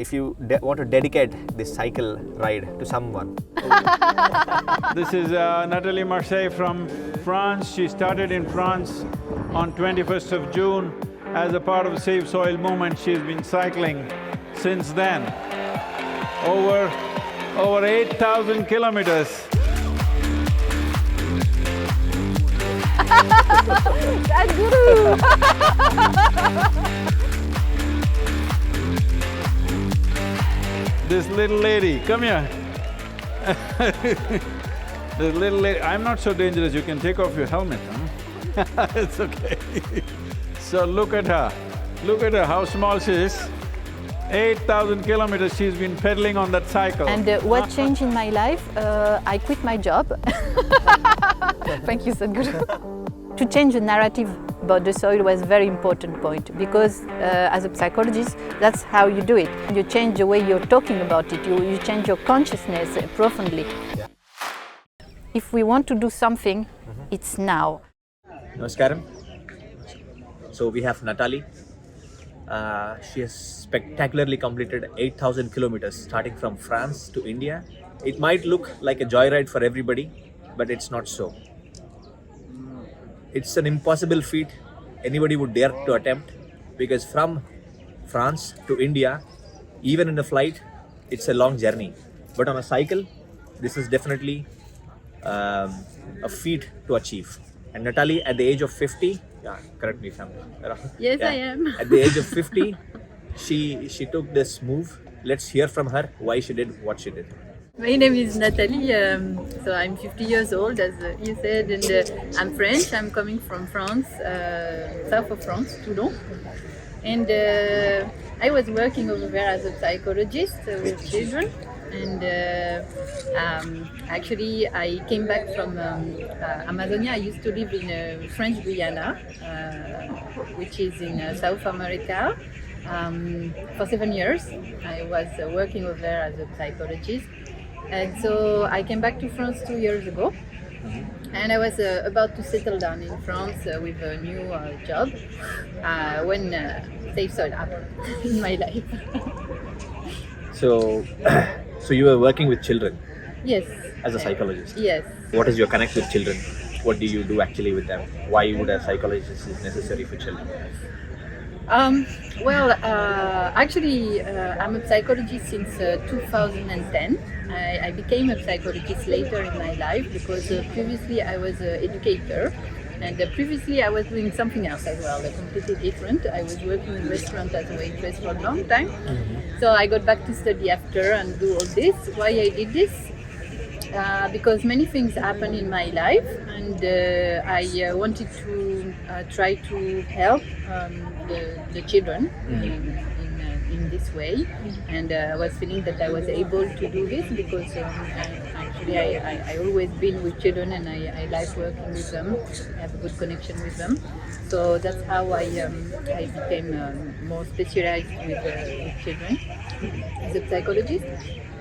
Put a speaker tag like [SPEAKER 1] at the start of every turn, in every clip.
[SPEAKER 1] if you want to dedicate this cycle ride to someone.
[SPEAKER 2] This is Nathalie Masse from France. She started in France on 21st of June. As a part of the SaveSoil movement, she's been cycling since then. Over 8,000 kilometers.
[SPEAKER 3] That's Guru!
[SPEAKER 2] This little lady, come here. This little lady, I'm not so dangerous, you can take off your helmet, huh? It's okay. So look at her, how small she is. 8,000 kilometers she's been pedaling on that cycle.
[SPEAKER 3] And what changed in my life? I quit my job. Thank you, Sadhguru. To change the narrative about the soil was a very important point, because as a psychologist, that's how you do it. You change the way you're talking about it, you change your consciousness profoundly.
[SPEAKER 1] Yeah.
[SPEAKER 3] If we want to do something, it's now.
[SPEAKER 1] Namaskaram. So we have Nathalie. She has spectacularly completed 8,000 kilometers starting from France to India. It might look like a joyride for everybody, but it's not so. It's an impossible feat anybody would dare to attempt, because from France to India, even in a flight, it's a long journey. But on a cycle, this is definitely a feat to achieve. And Nathalie, at the age of 50, correct me if I'm wrong.
[SPEAKER 3] Yes, I am.
[SPEAKER 1] At the age of 50, she took this move. Let's hear from her why she did what she did.
[SPEAKER 4] My name is Nathalie, so I'm 50 years old, as you said, and I'm French. I'm coming from France, south of France, Toulon. And I was working over there as a psychologist with children. And actually, I came back from Amazonia. I used to live in French Guyana, which is in South America. For 7 years, I was working over there as a psychologist. And so I came back to France 2 years ago. And I was about to settle down in France with a new job when SaveSoil happened in my life.
[SPEAKER 1] So you were working with children?
[SPEAKER 4] Yes.
[SPEAKER 1] As a psychologist?
[SPEAKER 4] Yes.
[SPEAKER 1] What is your connect with children? What do you do actually with them? Why would a psychologist is necessary for children?
[SPEAKER 4] Actually, I'm a psychologist since 2010. I became a psychologist later in my life because previously I was an educator, and previously I was doing something else as well, completely different. I was working in a restaurant as a waitress for a long time. So I got back to study after and do all this. Why I did this? Because many things happen in my life, and I wanted to try to help the children in this way, and I was feeling that I was able to do this because actually I always been with children, and I like working with them. I have a good connection with them, so that's how I became more specialized with children as a psychologist.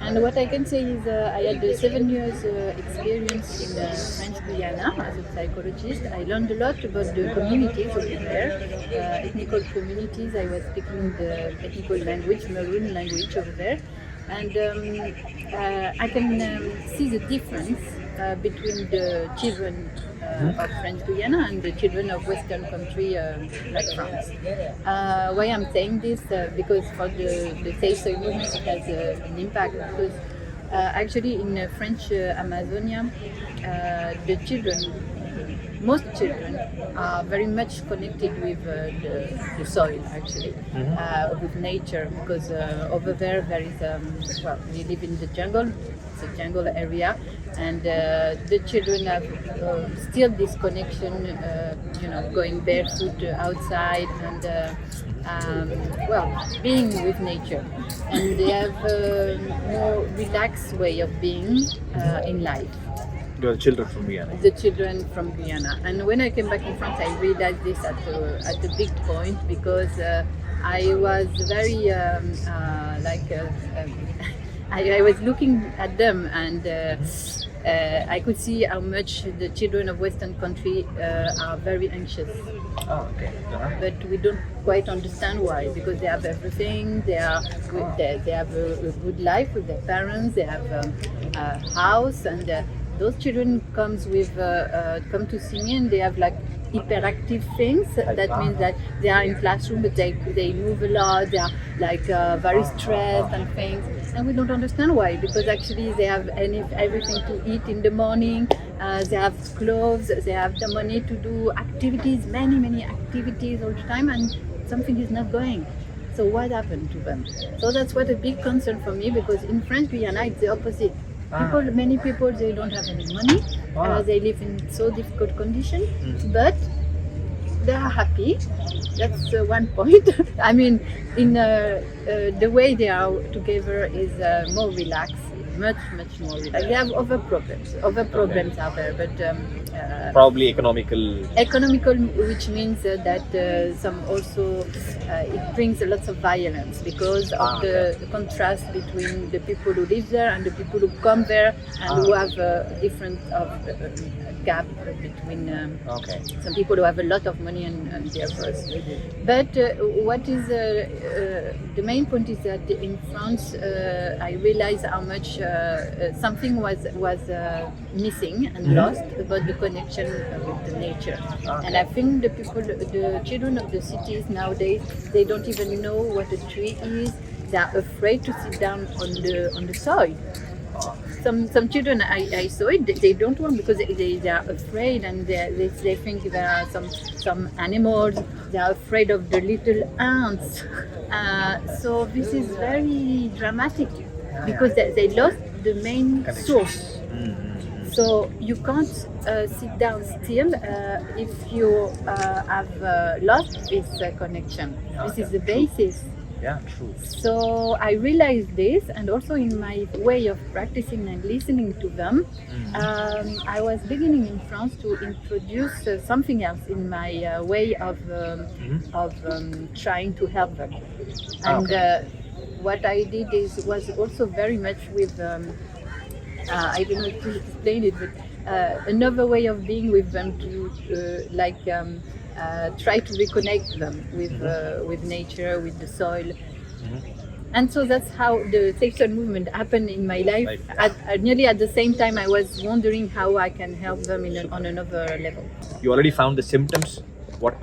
[SPEAKER 4] And what I can say is I had 7 years experience in French Guyana as a psychologist. I learned a lot about the communities over there, ethnical communities. I was speaking the ethnical language, Maroon language over there. And I can see the difference between the children of French Guyana and the children of Western country like France. Why I'm saying this? Because for the SaveSoil movement it has an impact, because actually in French Amazonia the children, most children are very much connected with the soil, actually, with nature, because over there is, we live in the jungle, it's a jungle area, and the children have still this connection, going barefoot outside and being with nature, and they have a more relaxed way of being in life.
[SPEAKER 1] The children from Guyana.
[SPEAKER 4] The children from Guyana. And when I came back in France, I realized this at a big point, because I was very I was looking at them, and I could see how much the children of Western country are very anxious.
[SPEAKER 1] Oh, okay.
[SPEAKER 4] But we don't quite understand why, because they have everything. They have a good life with their parents. They have a house, and those children come to see me, and they have like hyperactive things. That means that they are in classroom, but they move a lot. They are like very stressed and things, and we don't understand why. Because actually they have everything to eat in the morning. They have clothes. They have the money to do activities, many activities all the time, and something is not going. So what happened to them? So that's what a big concern for me, because in French Guiana it's the opposite. Many people, they don't have any money. They live in so difficult conditions, but they are happy. That's one point. I mean, in the way they are together is more relaxed, much more relaxed. They have other problems. Other problems are there, but
[SPEAKER 1] Probably economical.
[SPEAKER 4] economical, which means that some also it brings lots of violence because of the contrast between the people who live there and the people who come there and who have a different gap between some people who have a lot of money and the others. But what is the main point is that in France I realized how much something was missing and lost about the connection with the nature. And I think the children of the cities nowadays, they don't even know what a tree is. They are afraid to sit down on the soil. Some children I saw it, they don't want because they are afraid, and they think there are some animals. They are afraid of the little ants. So this is very dramatic because they lost the main source. So you can't sit down still if you have lost this connection. This is the basis.
[SPEAKER 1] Yeah, true.
[SPEAKER 4] So I realized this, and also in my way of practicing and listening to them, I was beginning in France to introduce something else in my way of trying to help them. And what I did was also very much with I don't know if to explain it, but another way of being with them to try to reconnect them with nature, with the soil. And so that's how the SaveSoil movement happened in my life. Nearly at the same time, I was wondering how I can help them on another level.
[SPEAKER 1] You already found the symptoms, what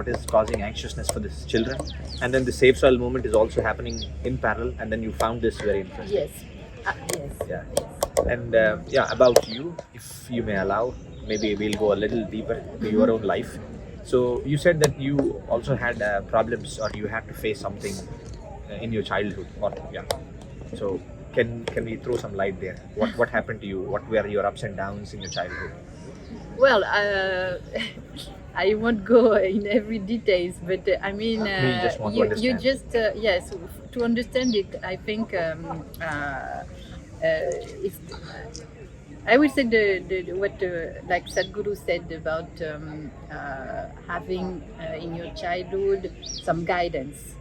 [SPEAKER 1] is causing anxiousness for these children, and then the SaveSoil movement is also happening in parallel, and then you found this very interesting.
[SPEAKER 4] Yes. Yes.
[SPEAKER 1] Yeah. And about you, if you may allow, maybe we'll go a little deeper to your own life. So you said that you also had problems, or you had to face something in your childhood, So can we throw some light there? What happened to you? What were your ups and downs in your childhood?
[SPEAKER 4] Well, I won't go in every details, but I mean,
[SPEAKER 1] just want to understand.
[SPEAKER 4] you just yes, to understand it, I think it's. I would say what like Sadhguru said about having in your childhood some guidance,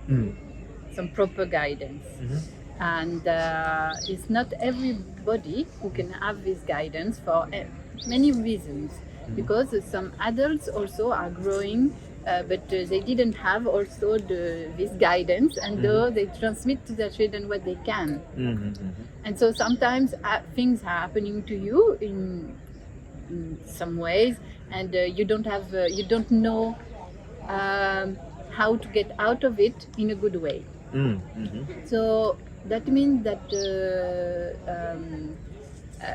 [SPEAKER 4] some proper guidance, and it's not everybody who can have this guidance for many reasons, because some adults also are growing. But they didn't have also this guidance, and though they transmit to their children what they can. And so sometimes things are happening to you in some ways, and you don't know how to get out of it in a good way. So that means that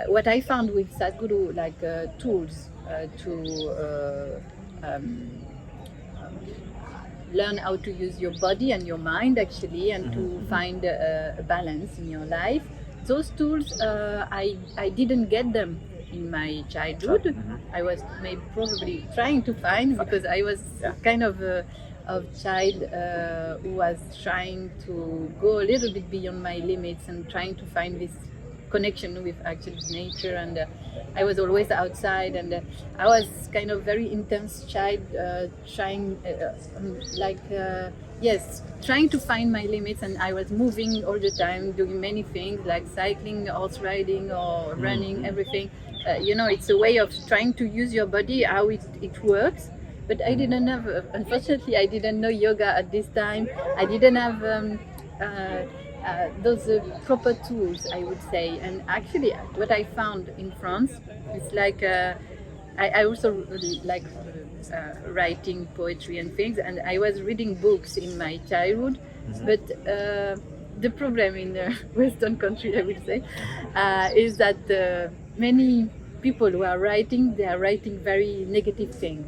[SPEAKER 4] what I found with Sadhguru, like tools to learn how to use your body and your mind actually, and to find a balance in your life. Those tools, I didn't get them in my childhood. I was probably trying to find, because I was kind of a child who was trying to go a little bit beyond my limits and trying to find this connection with actually nature, and I was always outside, and I was kind of very intense child, trying trying to find my limits, and I was moving all the time, doing many things like cycling, horse riding, or running, everything. It's a way of trying to use your body, how it works. But I didn't have, unfortunately, I didn't know yoga at this time. I didn't have those proper tools, I would say. And actually, what I found in France is like, I also really like writing poetry and things, and I was reading books in my childhood, but the problem in the Western country, I would say, is that many people who are writing, they are writing very negative things.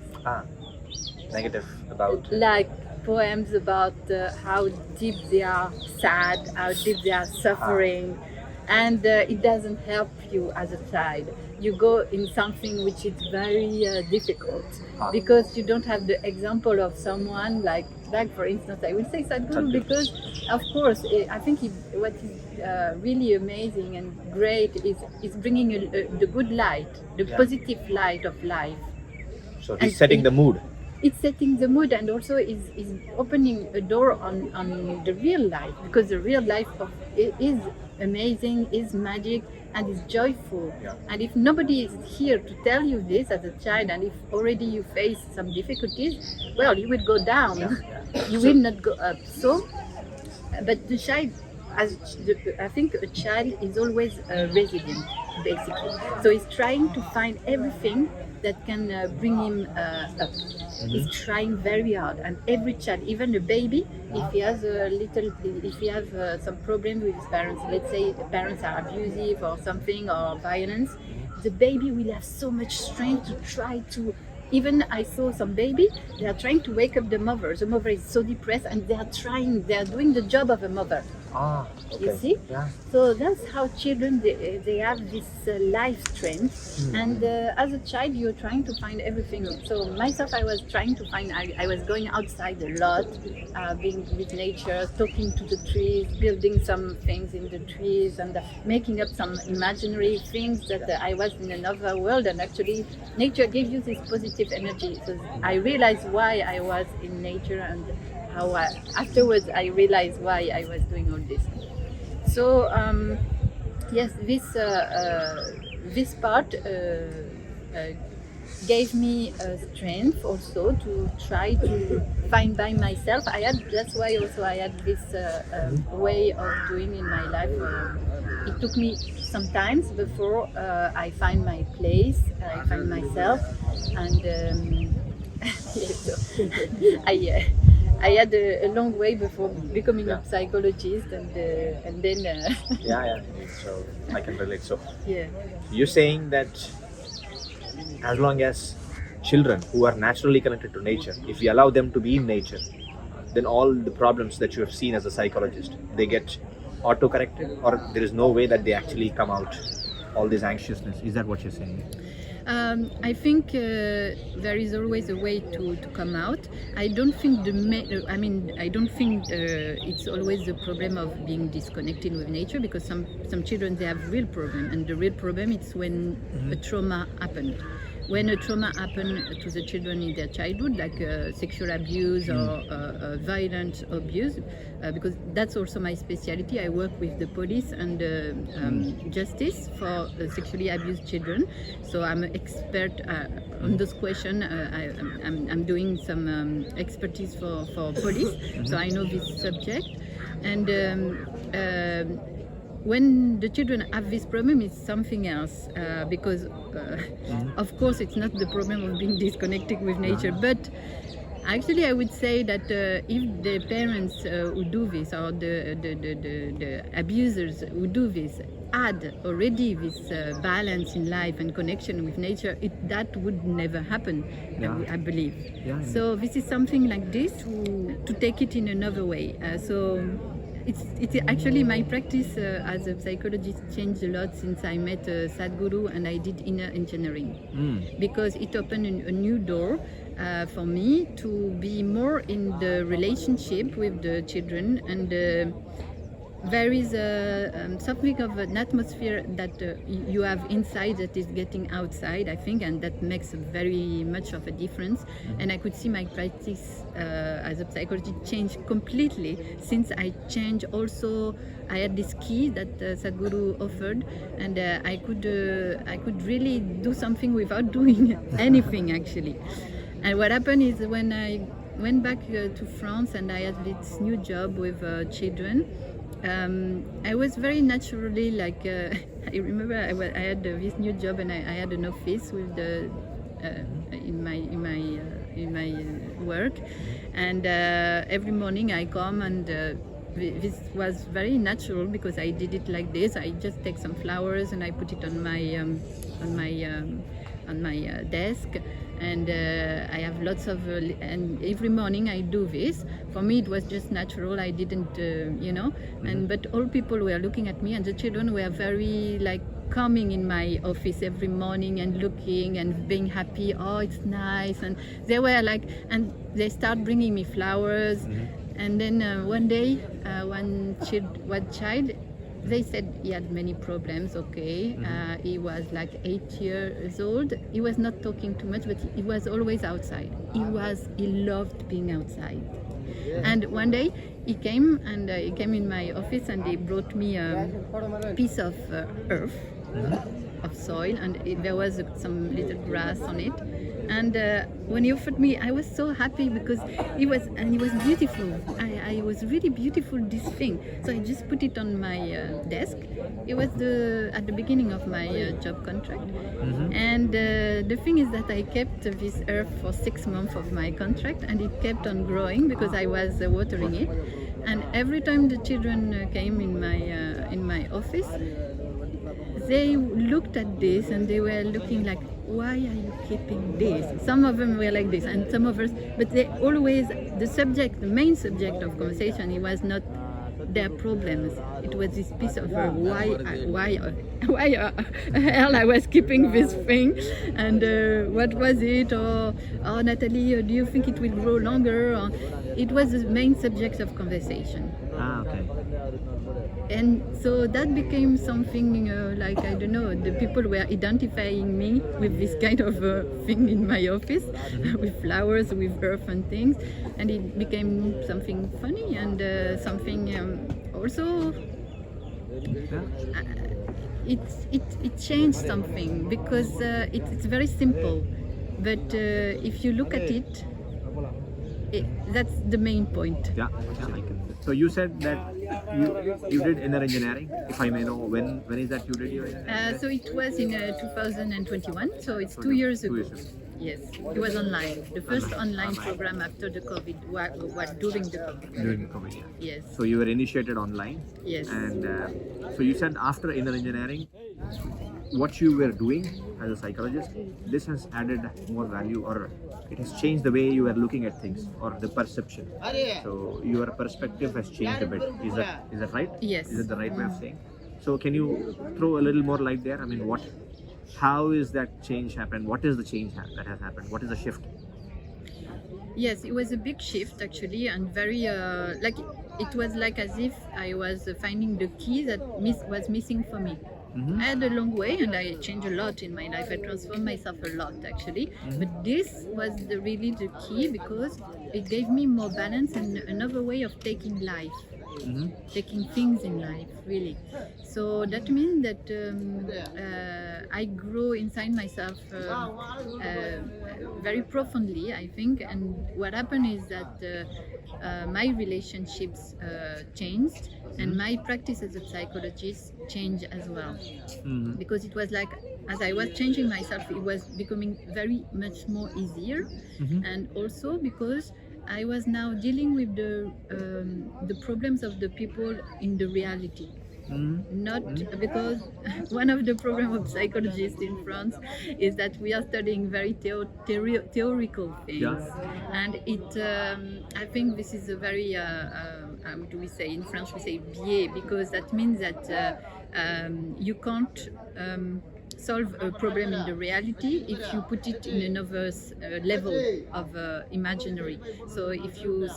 [SPEAKER 1] Negative about?
[SPEAKER 4] Like poems about how deep they are sad, how deep they are suffering, and it doesn't help you as a child. You go in something which is very difficult because you don't have the example of someone like for instance, I will say Sadhguru, because of course I think what is really amazing and great is bringing the good light, the positive light of life.
[SPEAKER 1] So he's setting the mood.
[SPEAKER 4] It's setting the mood, and also is opening a door on the real life, because the real life is amazing, is magic, and is joyful. And if nobody is here to tell you this as a child, and if already you face some difficulties, well, you will go down. You will not go up. So, but the child, I think a child is always resilient, basically. So he's trying to find everything that can bring him up. He's trying very hard, and every child, even a baby, if he has some problem with his parents, let's say the parents are abusive or something, or violence, the baby will have so much strength to try to. Even I saw some baby, they are trying to wake up the mother. The mother is so depressed, and they are doing the job of a mother.
[SPEAKER 1] Okay.
[SPEAKER 4] You see?
[SPEAKER 1] Yeah.
[SPEAKER 4] So that's how children, they have this life strength. And as a child, you're trying to find everything. So myself, I was trying to find, I was going outside a lot, being with nature, talking to the trees, building some things in the trees, and making up some imaginary things that I was in another world. And actually, nature gave you this positive energy. So I realized why I was in nature, and how afterwards I realized why I was doing all this. So yes, this part gave me strength also to try to find by myself. That's why also I had this way of doing in my life. It took me some time before I find my place, I find myself, and I had a long way before becoming a psychologist, and then.
[SPEAKER 1] Yeah. So I can relate. So
[SPEAKER 4] Yeah.
[SPEAKER 1] you're saying that as long as children who are naturally connected to nature, if we allow them to be in nature, then all the problems that you have seen as a psychologist, they get auto-corrected, or there is no way that they actually come out, all this anxiousness. Is that what you're saying?
[SPEAKER 4] I think there is always a way to come out. I don't think it's always the problem of being disconnected with nature, because some children, they have real problem, and the real problem is when a trauma happened. When a trauma happened to the children in their childhood, like sexual abuse or violent abuse, because that's also my specialty. I work with the police and justice for sexually abused children. So I'm an expert on those questions. I'm doing some expertise for police, so I know this subject. And when the children have this problem, it's something else, because of course it's not the problem of being disconnected with nature, but actually I would say that if the parents who do this, or the abusers who do this, had already this balance in life and connection with nature, that would never happen, I believe. So this is something like this, to take it in another way. It's actually my practice as a psychologist changed a lot since I met Sadhguru and I did inner engineering, because it opened a new door for me to be more in the relationship with the children, and there is something of an atmosphere that you have inside that is getting outside, I think, and that makes very much of a difference. And I could see my practice as a psychologist change completely since I changed. Also, I had this key that Sadhguru offered, and I could really do something without doing anything actually. And what happened is when I went back to France and I had this new job with children, I was very naturally like I remember I had this new job and I had an office with the in my work, and every morning I come and this was very natural because I did it like this. I just take some flowers and I put it on my desk, and I have lots of and every morning I do this. For me it was just natural. I didn't and but all people were looking at me, and the children were very like coming in my office every morning and looking and being happy. Oh, it's nice. And they were like, and they start bringing me flowers. And then one day one child, they said he had many problems. Okay, he was like 8 years old. He was not talking too much, but he was always outside. He loved being outside. And one day he came in my office and he brought me a piece of earth, of soil, and there was some little grass on it. And when he offered me, I was so happy because he was beautiful. I was really beautiful, this thing. So I just put it on my desk. It was at the beginning of my job contract. And the thing is that I kept this earth for 6 months of my contract, and it kept on growing because I was watering it. And every time the children came in my office, they looked at this and they were looking like, why are you keeping this? Some of them were like this, and some of us, but they always, the main subject of conversation, it was not their problems. It was this piece of why hell I was keeping this thing, and what was it? Or, oh, Nathalie, do you think it will grow longer? Or, it was the main subject of conversation.
[SPEAKER 1] Okay.
[SPEAKER 4] And so that became something like, I don't know, the people were identifying me with this kind of thing in my office, with flowers, with earth and things, and it became something funny and something also. It changed something because it's very simple, but if you look at it, that's the main point.
[SPEAKER 1] Yeah, I can. So you said that you did inner engineering. If I may know, when is that you did your engineering?
[SPEAKER 4] So it was in 2021. So it's 2 years ago. Yes, it was online. The first online program after the COVID was during the COVID.
[SPEAKER 1] During the COVID, yeah.
[SPEAKER 4] Yes.
[SPEAKER 1] So you were initiated online.
[SPEAKER 4] Yes.
[SPEAKER 1] And so you said after inner engineering, what you were doing as a psychologist, this has added more value, or it has changed the way you are looking at things, or the perception. So your perspective has changed a bit. Is that right?
[SPEAKER 4] Yes.
[SPEAKER 1] Is it the right way of saying? So can you throw a little more light there? I mean, how is that change happened? What is the change that has happened? What is the shift?
[SPEAKER 4] Yes, it was a big shift actually, and very like it was like as if I was finding the key that was missing for me. I had a long way and I changed a lot in my life. I transformed myself a lot actually. But this was really the key because it gave me more balance and another way of taking life, taking things in life, really. So that means that I grew inside myself very profoundly, I think. And what happened is that my relationships changed, and my practice as a psychologist changed as well. Because it was like, as I was changing myself, it was becoming very much more easier. And also because I was now dealing with the problems of the people in the reality. Not because one of the problems of psychologists in France is that we are studying very theoretical things, and I think this is a very how do we say in French? We say biais, because that means that you can't solve a problem in the reality if you put it in another level of imaginary. So if you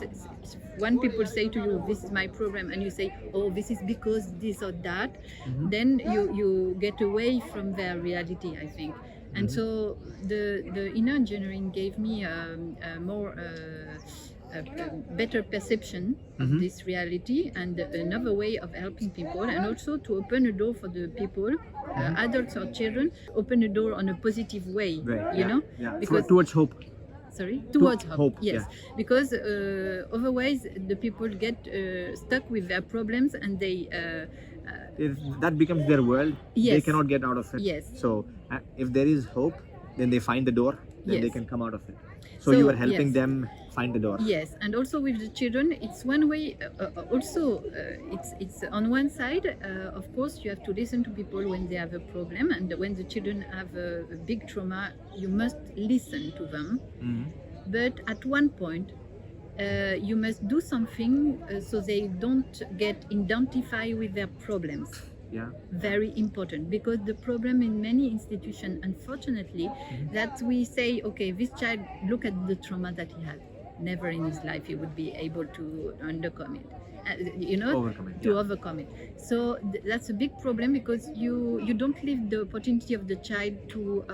[SPEAKER 4] when people say to you, this is my problem, and you say, oh, this is because this or that, then you get away from their reality, I think. And so the inner engineering gave me a better perception of this reality and another way of helping people, and also to open a door for the people, adults or children, open a door on a positive way, you know?
[SPEAKER 1] Yeah.
[SPEAKER 4] Because
[SPEAKER 1] Towards hope.
[SPEAKER 4] Sorry, towards
[SPEAKER 1] hope,
[SPEAKER 4] yes, because otherwise the people get stuck with their problems, and they
[SPEAKER 1] If that becomes their world, they
[SPEAKER 4] Yes.
[SPEAKER 1] cannot get out of it.
[SPEAKER 4] Yes.
[SPEAKER 1] So if there is hope, then they find the door, then they
[SPEAKER 4] Yes.
[SPEAKER 1] can come out of it. So
[SPEAKER 4] So,
[SPEAKER 1] you are helping
[SPEAKER 4] yes.
[SPEAKER 1] them find the door.
[SPEAKER 4] Yes, and also with the children, it's one way. It's on one side. Of course, you have to listen to people when they have a problem, and when the children have a big trauma, you must listen to them. But at one point, you must do something so they don't get identified with their problems.
[SPEAKER 1] Yeah.
[SPEAKER 4] Very important, because the problem in many institutions, unfortunately, that we say, okay, this child, look at the trauma that he had. Never in his life he would be able to overcome it. Overcome it. So that's a big problem, because you don't leave the opportunity of the child to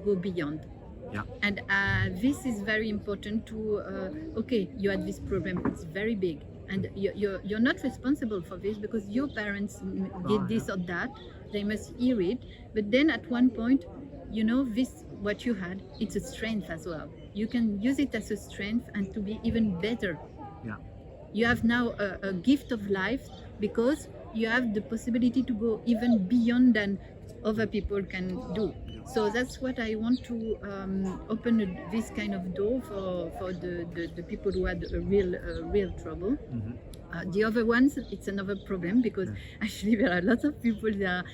[SPEAKER 4] go beyond.
[SPEAKER 1] Yeah.
[SPEAKER 4] And this is very important to, okay, you had this problem, it's very big. And you're not responsible for this, because your parents did this or that. They must hear it. But then at one point, you know, this, what you had, it's a strength as well. You can use it as a strength and to be even better.
[SPEAKER 1] Yeah.
[SPEAKER 4] You have now a gift of life, because you have the possibility to go even beyond than other people can do. So that's what I want to open this kind of door for the people who had a real trouble. The other ones, it's another problem, because actually there are lots of people that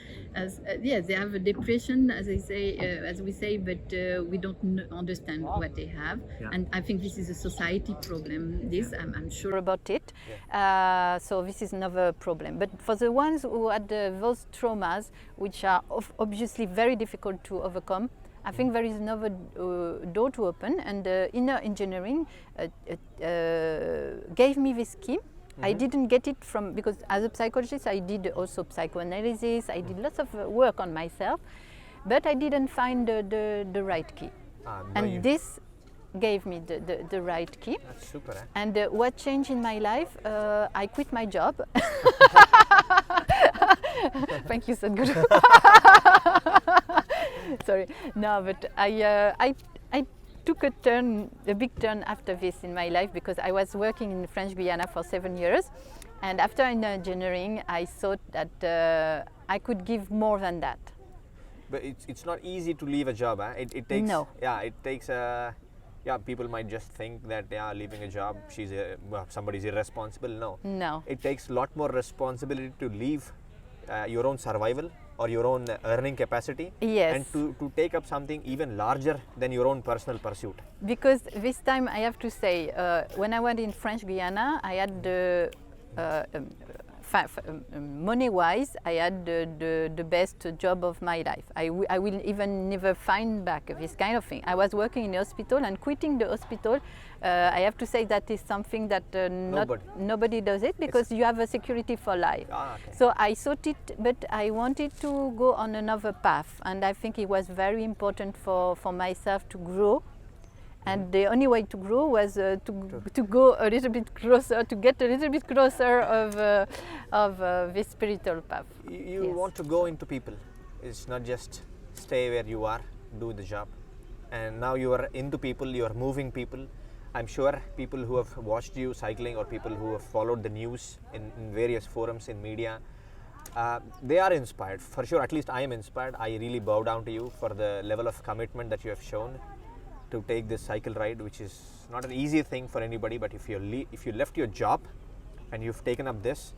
[SPEAKER 4] they have a depression, as we say, but we don't understand what they have.
[SPEAKER 1] Yeah.
[SPEAKER 4] And I think this is a society problem. I'm sure
[SPEAKER 3] about it. So this is another problem. But for the ones who had those traumas, which are obviously very difficult to overcome, I think there is another door to open, and inner engineering gave me this key. I didn't get it because as a psychologist I did also psychoanalysis, I did lots of work on myself, but I didn't find the right key. And this gave me the right key.
[SPEAKER 1] That's super. Eh?
[SPEAKER 3] And what changed in my life, I quit my job. Thank you, Sadhguru. Sorry, no, but I took a big turn after this in my life, because I was working in French Guiana for 7 years, and after engineering I thought that I could give more than that.
[SPEAKER 1] But it's not easy to leave a job. It takes.
[SPEAKER 3] No.
[SPEAKER 1] Yeah, it takes. People might just think that leaving a job, somebody's irresponsible. No. It takes a lot more responsibility to leave your own survival or your own earning capacity,
[SPEAKER 3] Yes.
[SPEAKER 1] and to take up something even larger than your own personal pursuit.
[SPEAKER 3] Because this time I have to say, when I went in French Guiana, I had the money-wise, I had the best job of my life. I will even never find back this kind of thing. I was working in a hospital, and quitting the hospital, I have to say that is something that nobody does it, because you have a security for life.
[SPEAKER 1] Okay.
[SPEAKER 3] So I thought it, but I wanted to go on another path, and I think it was very important for myself to grow. And the only way to grow was to go a little bit closer, to get a little bit closer of this spiritual path.
[SPEAKER 1] You
[SPEAKER 3] Yes.
[SPEAKER 1] want to go into people. It's not just stay where you are, do the job. And now you are into people, you are moving people. I'm sure people who have watched you cycling, or people who have followed the news in various forums in media, they are inspired. For sure, at least I am inspired. I really bow down to you for the level of commitment that you have shown to take this cycle ride, which is not an easy thing for anybody. But if you left your job and you've taken up this,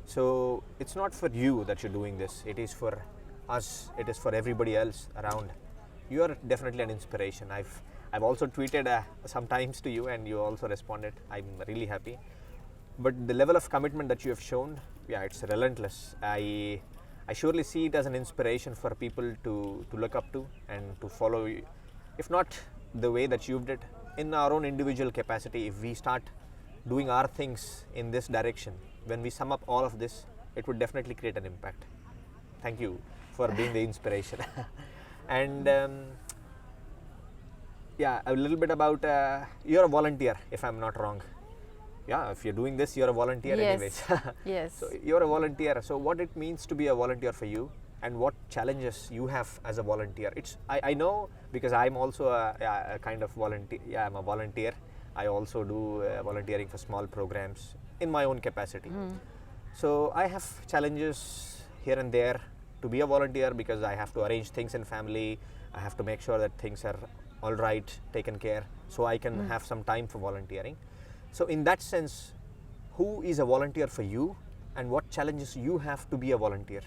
[SPEAKER 1] so it's not for you that you're doing this. It is for us. It is for everybody else around. You are definitely an inspiration. I've also tweeted sometimes to you, and you also responded. I'm really happy. But the level of commitment that you have shown, it's relentless. I surely see it as an inspiration for people to look up to and to follow, if not the way that you've did, in our own individual capacity. If we start doing our things in this direction, when we sum up all of this, it would definitely create an impact. Thank you for being the inspiration. And yeah, a little bit about, you're a volunteer, if I'm not wrong. Yeah, if you're doing this, you're a volunteer anyways.
[SPEAKER 3] Yes.
[SPEAKER 1] So you're a volunteer. So what it means to be a volunteer for you, and what challenges you have as a volunteer. I know, because I'm also a kind of volunteer. Yeah, I'm a volunteer. I also do volunteering for small programs in my own capacity. So I have challenges here and there to be a volunteer, because I have to arrange things in family. I have to make sure that things are all right, taken care, so I can have some time for volunteering. So in that sense, who is a volunteer for you, and what challenges you have to be a volunteer?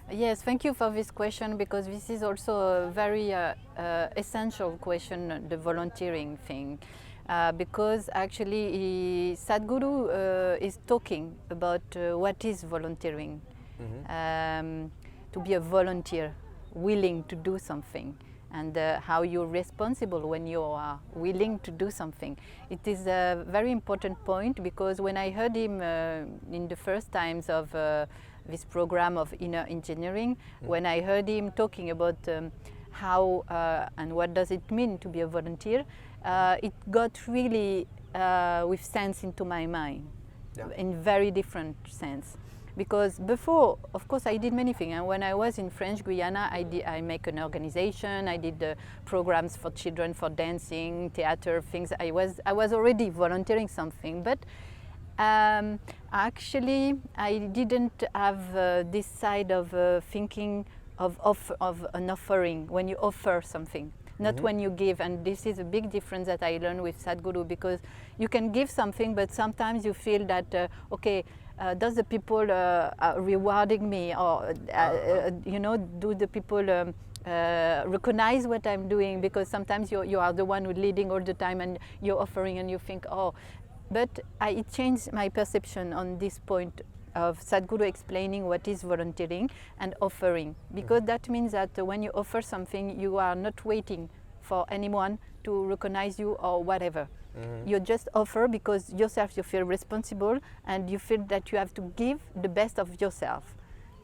[SPEAKER 3] Yes, thank you for this question, because this is also a very essential question, the volunteering thing. Because actually Sadhguru is talking about what is volunteering. To be a volunteer, willing to do something, and how you're responsible when you are willing to do something. It is a very important point, because when I heard him in the first times of this program of inner engineering, when I heard him talking about how and what does it mean to be a volunteer, it got really with sense into my mind, in very different sense. Because before, of course, I did many things. And when I was in French Guiana, I make an organization. I did programs for children, for dancing, theater, things. I was already volunteering something, but actually, I didn't have this side of thinking of an offering, when you offer something, not when you give. And this is a big difference that I learned with Sadhguru, because you can give something, but sometimes you feel that, okay, does the people rewarding me, or you know, do the people recognize what I'm doing? Because sometimes you are the one who's leading all the time, and you're offering, and you think, oh. But it changed my perception on this point of Sadhguru explaining what is volunteering and offering, because that means that when you offer something, you are not waiting for anyone to recognize you or whatever. You just offer because yourself you feel responsible, and you feel that you have to give the best of yourself,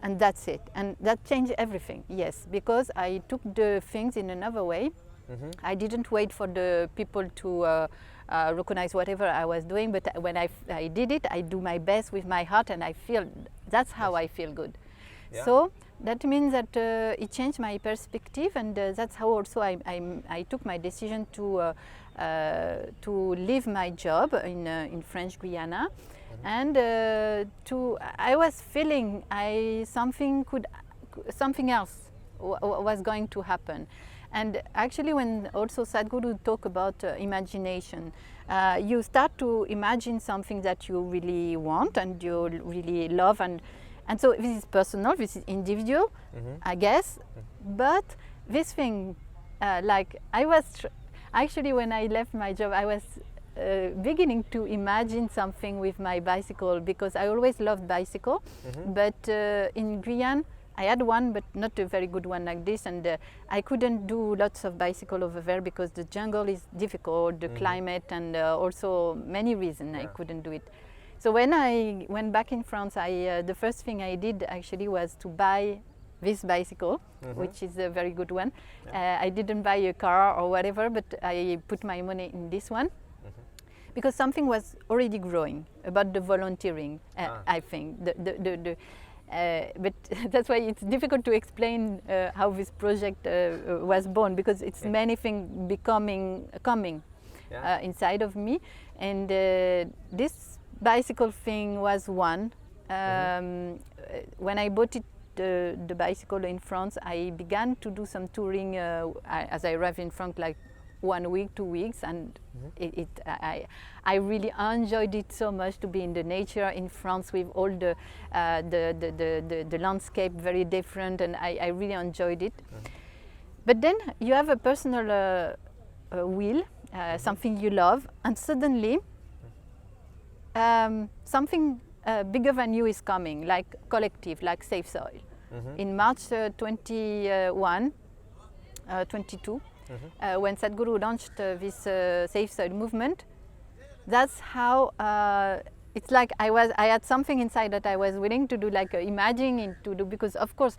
[SPEAKER 3] and that's it. And that changed everything. Yes, because I took the things in another way. I didn't wait for the people to recognize whatever I was doing, but when I did it, I do my best with my heart, and I feel that's how I feel good. Yeah. So that means that it changed my perspective, and that's how also I took my decision to leave my job in French Guiana, and I was feeling something else was going to happen. And actually, when also Sadhguru talk about imagination, you start to imagine something that you really want and you really love, and so this is personal, this is individual, I guess. But this thing, like I was actually, when I left my job, I was beginning to imagine something with my bicycle, because I always loved bicycle. But in Guyane, I had one, but not a very good one like this, and I couldn't do lots of bicycle over there because the jungle is difficult, the climate, and also many reasons I couldn't do it. So when I went back in France, the first thing I did actually was to buy this bicycle, which is a very good one. I didn't buy a car or whatever, but I put my money in this one, because something was already growing about the volunteering, I think. But that's why it's difficult to explain how this project was born, because it's many things coming inside of me, and this bicycle thing was one. When I bought it, the bicycle in France, I began to do some touring as I arrived in France, like 1 week, 2 weeks, and I really enjoyed it so much, to be in the nature in France with all the landscape very different, and I really enjoyed it. But then you have a personal will, something you love, and suddenly something bigger than you is coming, like collective, like SaveSoil. in March 22, when Sadhguru launched this SaveSoil movement. That's how it's like I had something inside that I was willing to do, like imagining to do, because of course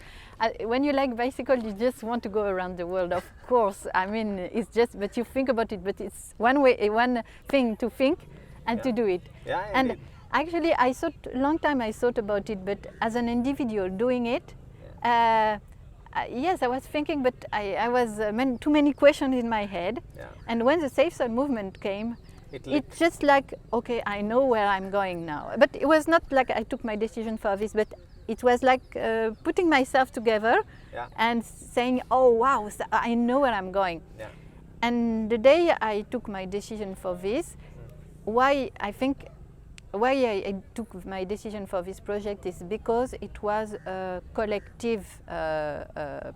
[SPEAKER 3] when you like bicycle you just want to go around the world, of course. I mean, it's just, but you think about it, but it's one thing to think and to do it.
[SPEAKER 1] Yeah,
[SPEAKER 3] and
[SPEAKER 1] indeed.
[SPEAKER 3] actually I thought a long time I thought about it, but as an individual doing it, yes, I was thinking, but I was too many questions in my head.
[SPEAKER 1] Yeah.
[SPEAKER 3] And when the SaveSoil movement came,
[SPEAKER 1] It's
[SPEAKER 3] it's just like, okay, I know where I'm going now. But it was not like I took my decision for this, but it was like putting myself together and saying, oh wow, so I know where I'm going.
[SPEAKER 1] Yeah.
[SPEAKER 3] And the day I took my decision for this, why I took my decision for this project is because it was a collective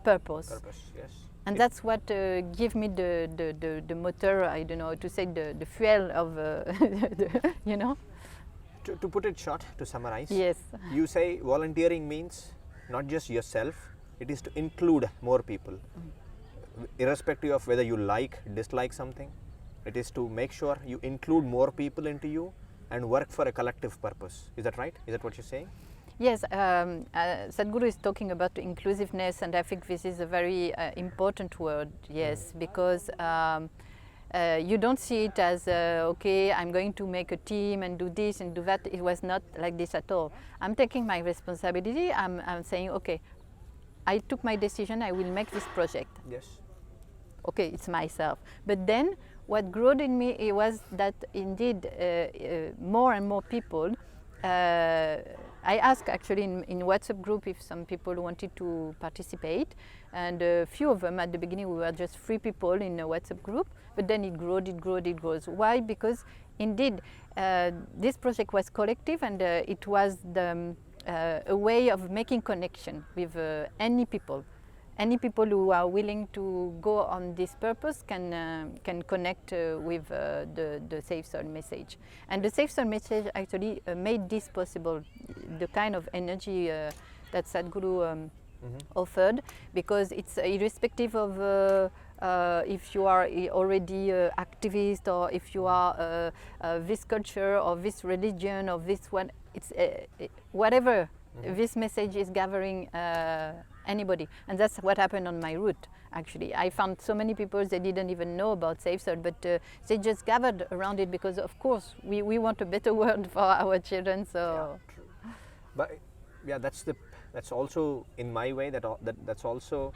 [SPEAKER 3] purpose.
[SPEAKER 1] Yes.
[SPEAKER 3] And that's what gave me the motor, I don't know, to say the fuel of, you know?
[SPEAKER 1] To put it short, to summarize,
[SPEAKER 3] Yes.
[SPEAKER 1] you say volunteering means not just yourself, it is to include more people. Irrespective of whether you dislike something, it is to make sure you include more people into you and work for a collective purpose. Is that right? Is that what you're saying?
[SPEAKER 3] Yes, Sadhguru is talking about inclusiveness, and I think this is a very important word, yes, because you don't see it as, okay, I'm going to make a team and do this and do that. It was not like this at all. I'm taking my responsibility. I'm saying, okay, I took my decision, I will make this project.
[SPEAKER 1] Yes.
[SPEAKER 3] Okay, it's myself. But then what grew in me, it was that indeed more and more people, I asked actually in WhatsApp group if some people wanted to participate, and a few of them at the beginning, we were just 3 people in a WhatsApp group, but then it grows. Why? Because indeed this project was collective, and it was a way of making connection with any people. Any people who are willing to go on this purpose can connect with the SaveSoil message. And the SaveSoil message actually made this possible, the kind of energy that Sadhguru offered, because it's irrespective of if you are already an activist, or if you are this culture or this religion or this one, it's whatever. This message is gathering anybody, and that's what happened on my route. Actually, I found so many people, they didn't even know about SaveSoil, but they just gathered around it because, of course, we want a better world for our children. So,
[SPEAKER 1] yeah, true. But yeah, that's also in my way that's also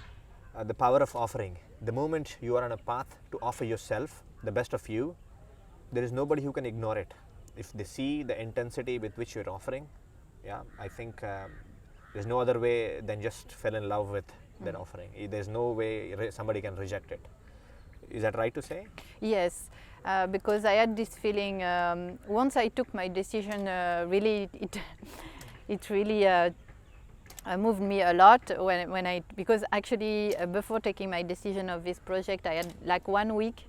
[SPEAKER 1] the power of offering. The moment you are on a path to offer yourself, the best of you, there is nobody who can ignore it. If they see the intensity with which you're offering, yeah, I think there's no other way than just fall in love with that offering. There's no way somebody can reject it. Is that right to say?
[SPEAKER 3] Yes, because I had this feeling, once I took my decision, really it really moved me a lot because actually before taking my decision of this project, I had like 1 week.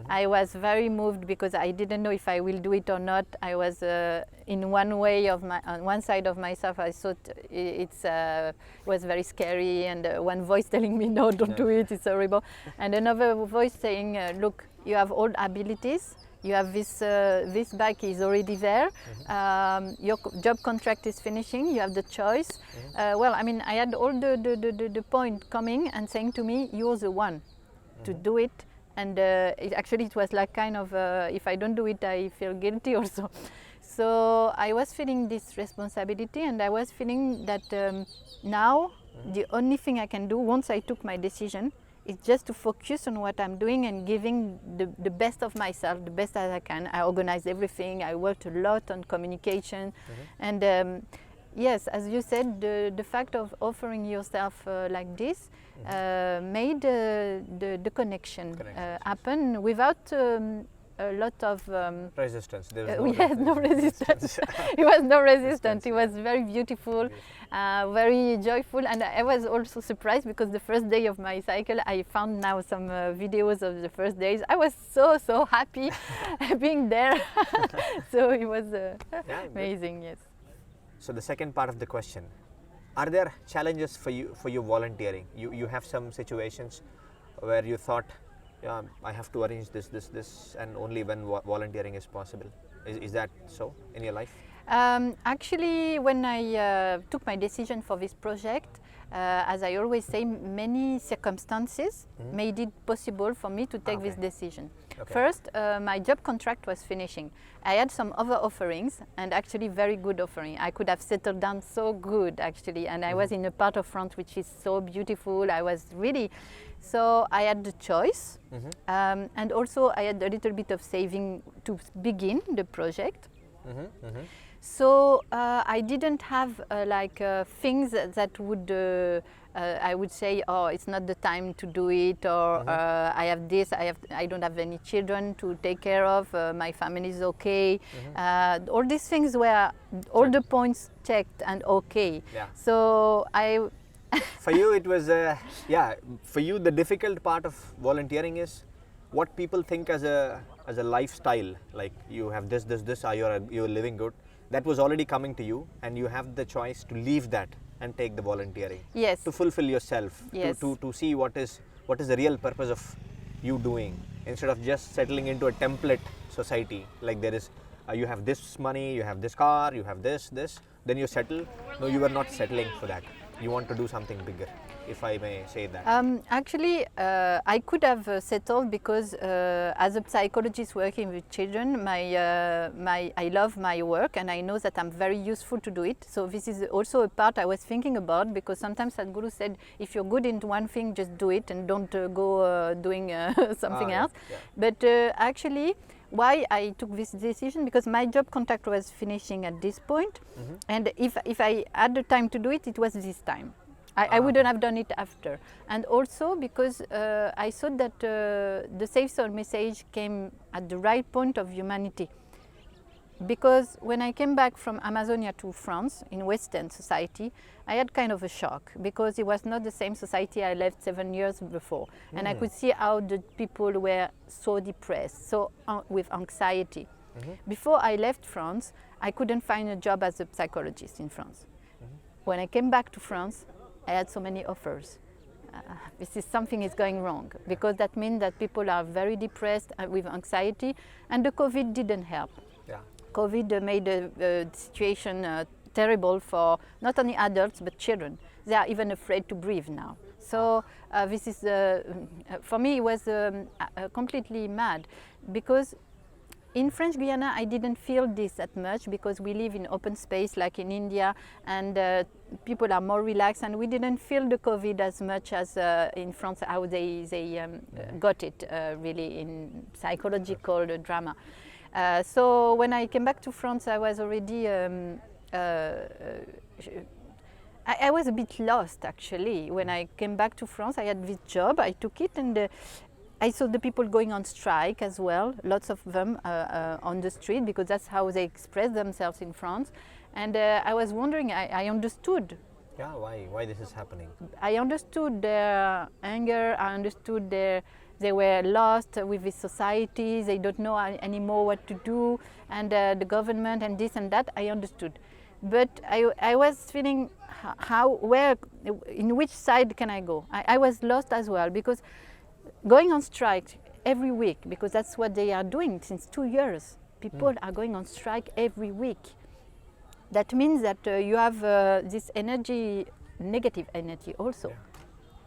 [SPEAKER 3] I was very moved because I didn't know if I will do it or not. I was in one way on one side of myself. I thought it was very scary, and one voice telling me, no, don't do it, it's horrible. And another voice saying, look, you have all abilities. You have this bike is already there. Your job contract is finishing. You have the choice. Well, I mean, I had all the point coming and saying to me, you're the one to do it. And it was like kind of, if I don't do it, I feel guilty also. So I was feeling this responsibility, and I was feeling that now the only thing I can do once I took my decision is just to focus on what I'm doing and giving the best of myself, the best as I can. I organized everything. I worked a lot on communication. And yes, as you said, the fact of offering yourself like this made the connection happen without a lot of
[SPEAKER 1] resistance.
[SPEAKER 3] We had no resistance. It was no resistance. It was very beautiful, very joyful, and I was also surprised because the first day of my cycle, I found now some videos of the first days. I was so happy being there. So it was amazing. Yes.
[SPEAKER 1] So the second part of the question, Are there challenges for you volunteering? You have some situations where you thought, yeah, I have to arrange this, and only when volunteering is possible. Is that so in your life?
[SPEAKER 3] Actually, when I took my decision for this project, as I always say, many circumstances made it possible for me to take this decision.
[SPEAKER 1] Okay.
[SPEAKER 3] First, my job contract was finishing. I had some other offerings, and actually very good offering. I could have settled down so good, actually, and I was in a part of France which is so beautiful. I was really, so I had the choice, and also I had a little bit of saving to begin the project. So I didn't have things that would I would say, oh, it's not the time to do it, or I have this, I don't have any children to take care of, my family is okay. All these things were all the points checked and okay.
[SPEAKER 1] Yeah.
[SPEAKER 3] So I.
[SPEAKER 1] For you, it was for you the difficult part of volunteering is what people think as a lifestyle. Like you have this, you're living good. That was already coming to you, and you have the choice to leave that and take the volunteering.
[SPEAKER 3] Yes.
[SPEAKER 1] To fulfill yourself.
[SPEAKER 3] Yes.
[SPEAKER 1] To see what is the real purpose of you doing, instead of just settling into a template society. Like there is, you have this money, you have this car, you have this, then you settle. No, you are not settling for that. You want to do something bigger, if I may say that.
[SPEAKER 3] Actually, I could have settled because as a psychologist working with children, I love my work, and I know that I'm very useful to do it. So this is also a part I was thinking about, because sometimes Sadhguru said, if you're good in one thing, just do it and don't go doing something else.
[SPEAKER 1] Yeah.
[SPEAKER 3] But actually, why I took this decision, because my job contract was finishing at this point, and if I had the time to do it, it was this time. I wouldn't have done it after. And also because I thought that the SaveSoil message came at the right point of humanity. Because when I came back from Amazonia to France, in Western society, I had kind of a shock, because it was not the same society I left 7 years before. And I could see how the people were so depressed, so with anxiety. Before I left France, I couldn't find a job as a psychologist in France. When I came back to France, I had so many offers. This is something is going wrong, because that means that people are very depressed with anxiety, and the COVID didn't help.
[SPEAKER 1] Yeah.
[SPEAKER 3] COVID made the situation terrible for not only adults but children. They are even afraid to breathe now. So this is, for me, it was completely mad, because in French Guiana I didn't feel this that much, because we live in open space like in India, and people are more relaxed, and we didn't feel the COVID as much as in France, how they got it really in psychological drama. So when I came back to France, I was already, I was a bit lost actually. When I came back to France, I had this job, I took it, and I saw the people going on strike as well, lots of them on the street, because that's how they express themselves in France. And I was wondering, I understood.
[SPEAKER 1] Yeah, why this is happening?
[SPEAKER 3] I understood their anger, I understood they were lost with this society, they don't know anymore what to do, and the government and this and that, I understood. But I was feeling in which side can I go? I was lost as well, because going on strike every week, because that's what they are doing since 2 years. People are going on strike every week. That means that you have this energy, negative energy also,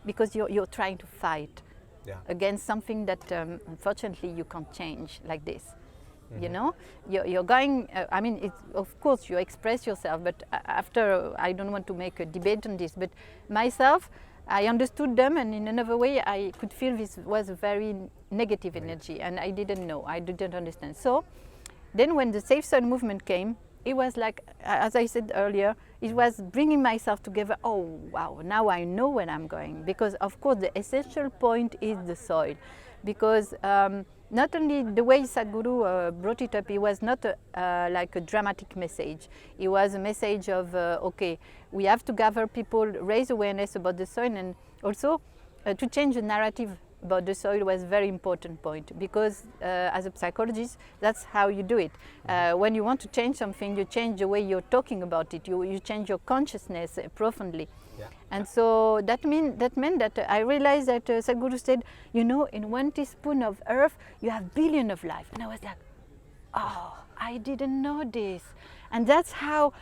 [SPEAKER 3] because you're trying to fight against something that unfortunately you can't change like this. You know, you're going, I mean, of course you express yourself, but after, I don't want to make a debate on this, but myself, I understood them, and in another way I could feel this was a very negative energy, and I didn't know, I didn't understand. So then when the SaveSoil movement came, it was like, as I said earlier, it was bringing myself together. Oh wow, now I know where I'm going, because of course the essential point is the soil, because not only the way Sadhguru brought it up, it was not like a dramatic message. It was a message of, okay, we have to gather people, raise awareness about the soil, and also to change the narrative about the soil was a very important point, because as a psychologist, that's how you do it. When you want to change something, you change the way you're talking about it. You change your consciousness profoundly.
[SPEAKER 1] Yeah.
[SPEAKER 3] And so that meant that I realized that Sadhguru said, you know, in 1 teaspoon of earth, you have billion of life. And I was like, oh, I didn't know this. And that's how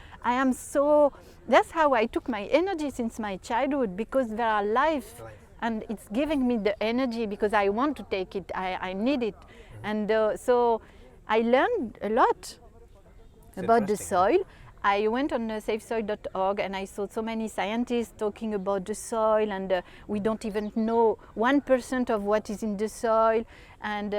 [SPEAKER 3] that's how I took my energy since my childhood, because there are life. And it's giving me the energy because I want to take it, I need it. And so I learned a lot about the soil. I went on SaveSoil.org and I saw so many scientists talking about the soil, and we don't even know 1% of what is in the soil, and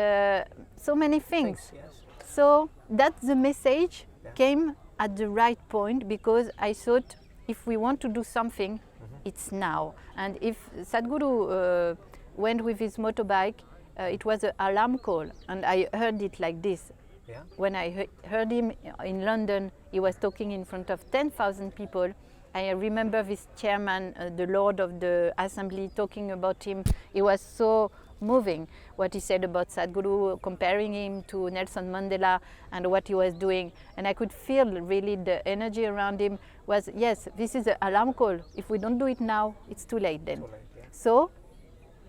[SPEAKER 3] so many things.
[SPEAKER 1] Yes.
[SPEAKER 3] So that's the message came at the right point, because I thought if we want to do something, it's now. And if Sadhguru went with his motorbike, it was an alarm call, and I heard it like this.
[SPEAKER 1] Yeah.
[SPEAKER 3] When I heard him in London, he was talking in front of 10,000 people. I remember this chairman, the Lord of the Assembly, talking about him. It was so moving what he said about Sadhguru, comparing him to Nelson Mandela and what he was doing. And I could feel really the energy around him was, yes, this is an alarm call. If we don't do it now, it's too late then.
[SPEAKER 1] Too late, yeah.
[SPEAKER 3] So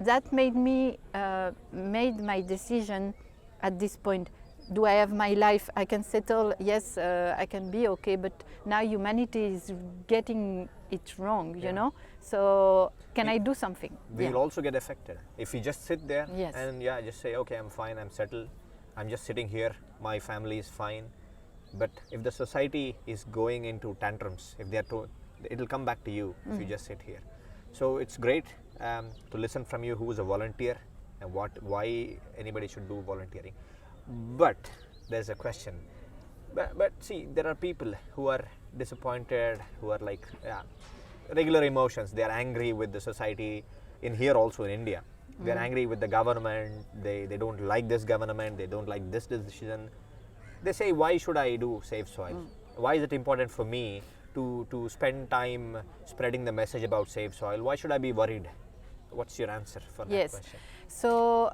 [SPEAKER 3] that made me made my decision at this point. Do I have my life? I can settle, yes, I can be okay, but now humanity is getting it wrong, you know? So can I do something?
[SPEAKER 1] We will also get affected. If we just sit there and just say, okay, I'm fine, I'm settled, I'm just sitting here, my family is fine. But if the society is going into tantrums, if they are to, it'll come back to you if you just sit here. So it's great to listen from you, who is a volunteer, and why anybody should do volunteering. But there's a question. But see, there are people who are disappointed, who are like regular emotions. They are angry with the society. In here also in India, they are angry with the government. They don't like this government. They don't like this decision. They say, why should I do Save Soil? Why is it important for me to spend time spreading the message about Save Soil? Why should I be worried? What's your answer for that question?
[SPEAKER 3] So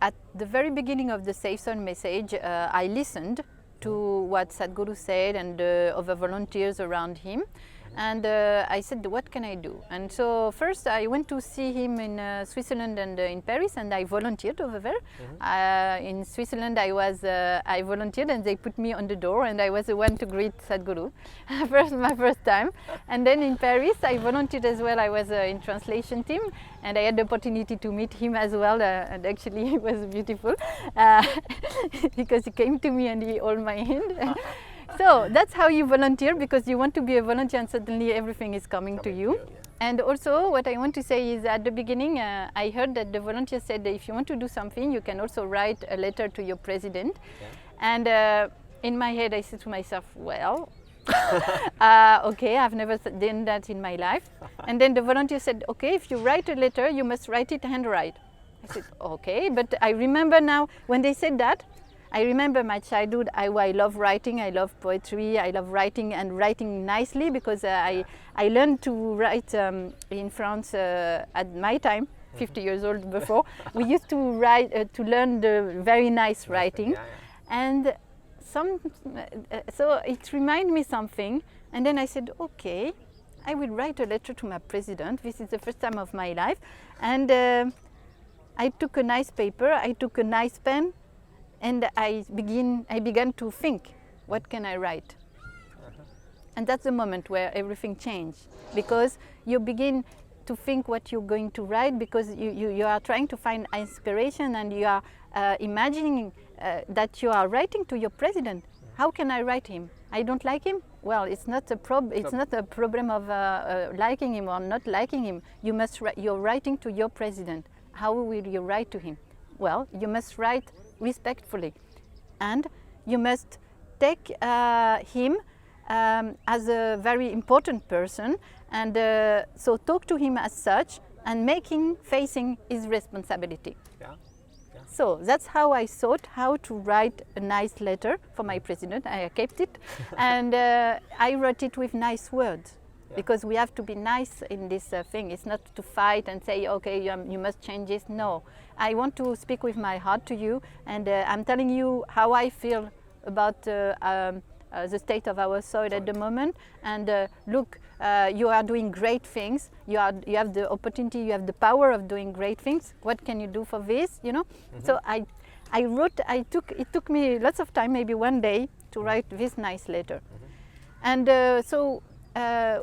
[SPEAKER 3] at the very beginning of the Save Soil message, I listened to what Sadhguru said and other volunteers around him. And I said, what can I do? And so first I went to see him in Switzerland and in Paris, and I volunteered over there. In Switzerland I volunteered, and they put me on the door, and I was the one to greet Sadhguru, my first time. And then in Paris I volunteered as well. I was in translation team, and I had the opportunity to meet him as well, and actually it was beautiful because he came to me and he held my hand. So that's how you volunteer, because you want to be a volunteer and suddenly everything is coming to you. And also what I want to say is, at the beginning I heard that the volunteer said that if you want to do something, you can also write a letter to your president. And in my head I said to myself, well, okay, I've never done that in my life. And then the volunteer said, okay, if you write a letter, you must write it handwrite. I said, okay, but I remember now when they said that, I remember my childhood. I love writing, I love poetry, I love writing, and writing nicely, because I learned to write in France at my time, 50 years old before. We used to write, to learn the very nice writing. And so it reminded me something, and then I said, okay, I will write a letter to my president. This is the first time of my life. And I took a nice paper, I took a nice pen, and I began to think, what can I write? And that's the moment where everything changed, because you begin to think what you're going to write, because you are trying to find inspiration, and you are imagining that you are writing to your president. How can I write him? I don't like him? Well, it's not a problem of liking him or not liking him. You're writing to your president. How will you write to him? Well, you must write respectfully, and you must take him as a very important person, and so talk to him as such, and make him facing his responsibility. So that's how I thought how to write a nice letter for my president. I kept it, and I wrote it with nice words. because we have to be nice in this thing. It's not to fight and say, okay, you must change this. No, I want to speak with my heart to you, and I'm telling you how I feel about the state of our soil at the moment. And look, you are doing great things. You have the opportunity, you have the power of doing great things. What can you do for this? You know. So I wrote. It took me lots of time, maybe one day, to write this nice letter. And so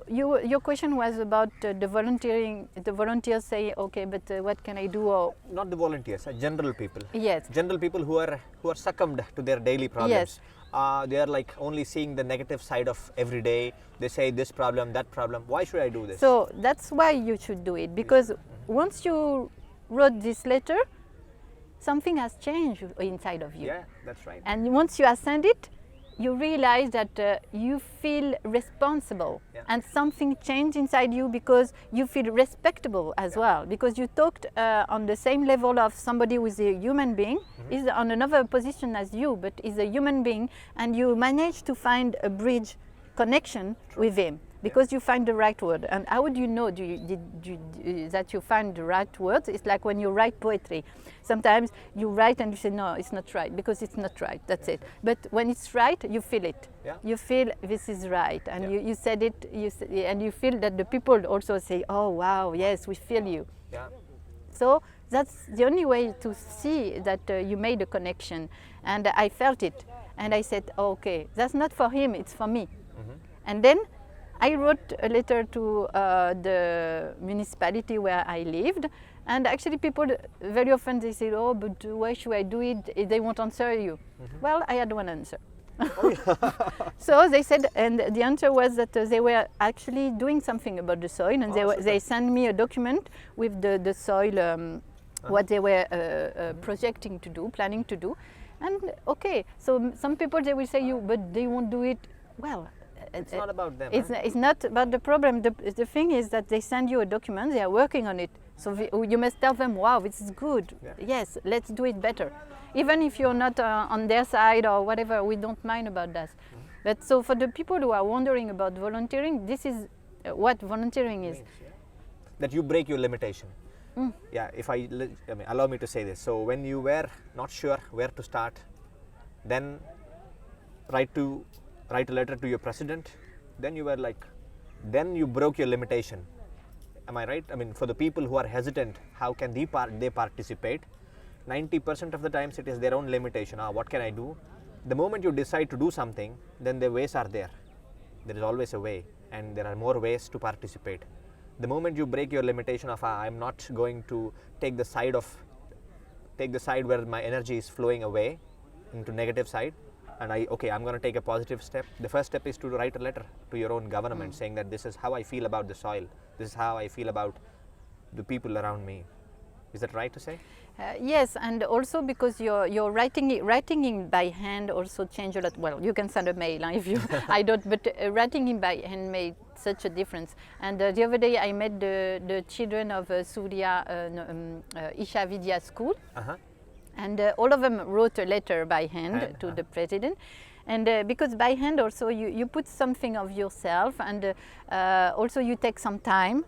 [SPEAKER 3] your question was about the volunteering. The volunteers say, okay, but what can I do? Or
[SPEAKER 1] Not the volunteers, general people.
[SPEAKER 3] yes,
[SPEAKER 1] General people who are succumbed to their daily problems.
[SPEAKER 3] Yes.
[SPEAKER 1] They are like only seeing the negative side of every day. They say this problem, that problem. Why should I do this?
[SPEAKER 3] so that's why you should do it, because once you wrote this letter, something has changed inside of you.
[SPEAKER 1] yeah, that's right.
[SPEAKER 3] And once you have sent it, you realize that you feel responsible,
[SPEAKER 1] Yeah.
[SPEAKER 3] and something changed inside you because you feel respectable as well, because you talked on the same level of somebody who is a human being, is on another position as you, but is a human being, and you manage to find a bridge connection with him. Because you find the right word. And how would you know that you find the right words? It's like when you write poetry. Sometimes you write and you say, no, it's not right, because it's not right, that's it. But when it's right, you feel it.
[SPEAKER 1] Yeah.
[SPEAKER 3] You feel this is right. And
[SPEAKER 1] Yeah.
[SPEAKER 3] you said it, and you feel that the people also say, oh, wow, yes, we feel you.
[SPEAKER 1] Yeah.
[SPEAKER 3] So that's the only way to see that you made a connection. And I felt it. And I said, oh, okay, that's not for him, it's for me. And then I wrote a letter to the municipality where I lived, and actually people very often they say, oh, but why should I do it? They won't answer you. Well, I had one answer. So they said, and the answer was that they were actually doing something about the soil, and they sent me a document with the soil, what they were projecting to do, planning to do. And okay, so some people they will say you, but they won't do it. Well,
[SPEAKER 1] It's not about them.
[SPEAKER 3] it's not about the problem. The thing is that they send you a document, they are working on it. So you must tell them, wow, this is good.
[SPEAKER 1] Yeah.
[SPEAKER 3] Yes, let's do it better. Even if you're not on their side or whatever, we don't mind about that. But so for the people who are wondering about volunteering, this is what volunteering is.
[SPEAKER 1] That you break your limitation. Yeah, allow me to say this. So when you were not sure where to start, then write a letter to your president, then you were like, then you broke your limitation. Am I right? I mean, for the people who are hesitant, how can they participate? 90% of the times it is their own limitation. What can I do? The moment you decide to do something, then the ways are there. There is always a way, and there are more ways to participate. The moment you break your limitation of I'm not going to take the side where my energy is flowing away into negative side, and I'm going to take a positive step. The first step is to write a letter to your own government saying that this is how I feel about the soil. This is how I feel about the people around me. Is that right to say?
[SPEAKER 3] Yes, and also because you're writing it by hand also change a lot. Well, you can send a mail if you. I don't, but writing it by hand made such a difference. And the other day I met the children of Surya Isha Vidya School. And all of them wrote a letter by hand to the president. And because by hand also you put something of yourself, and also you take some time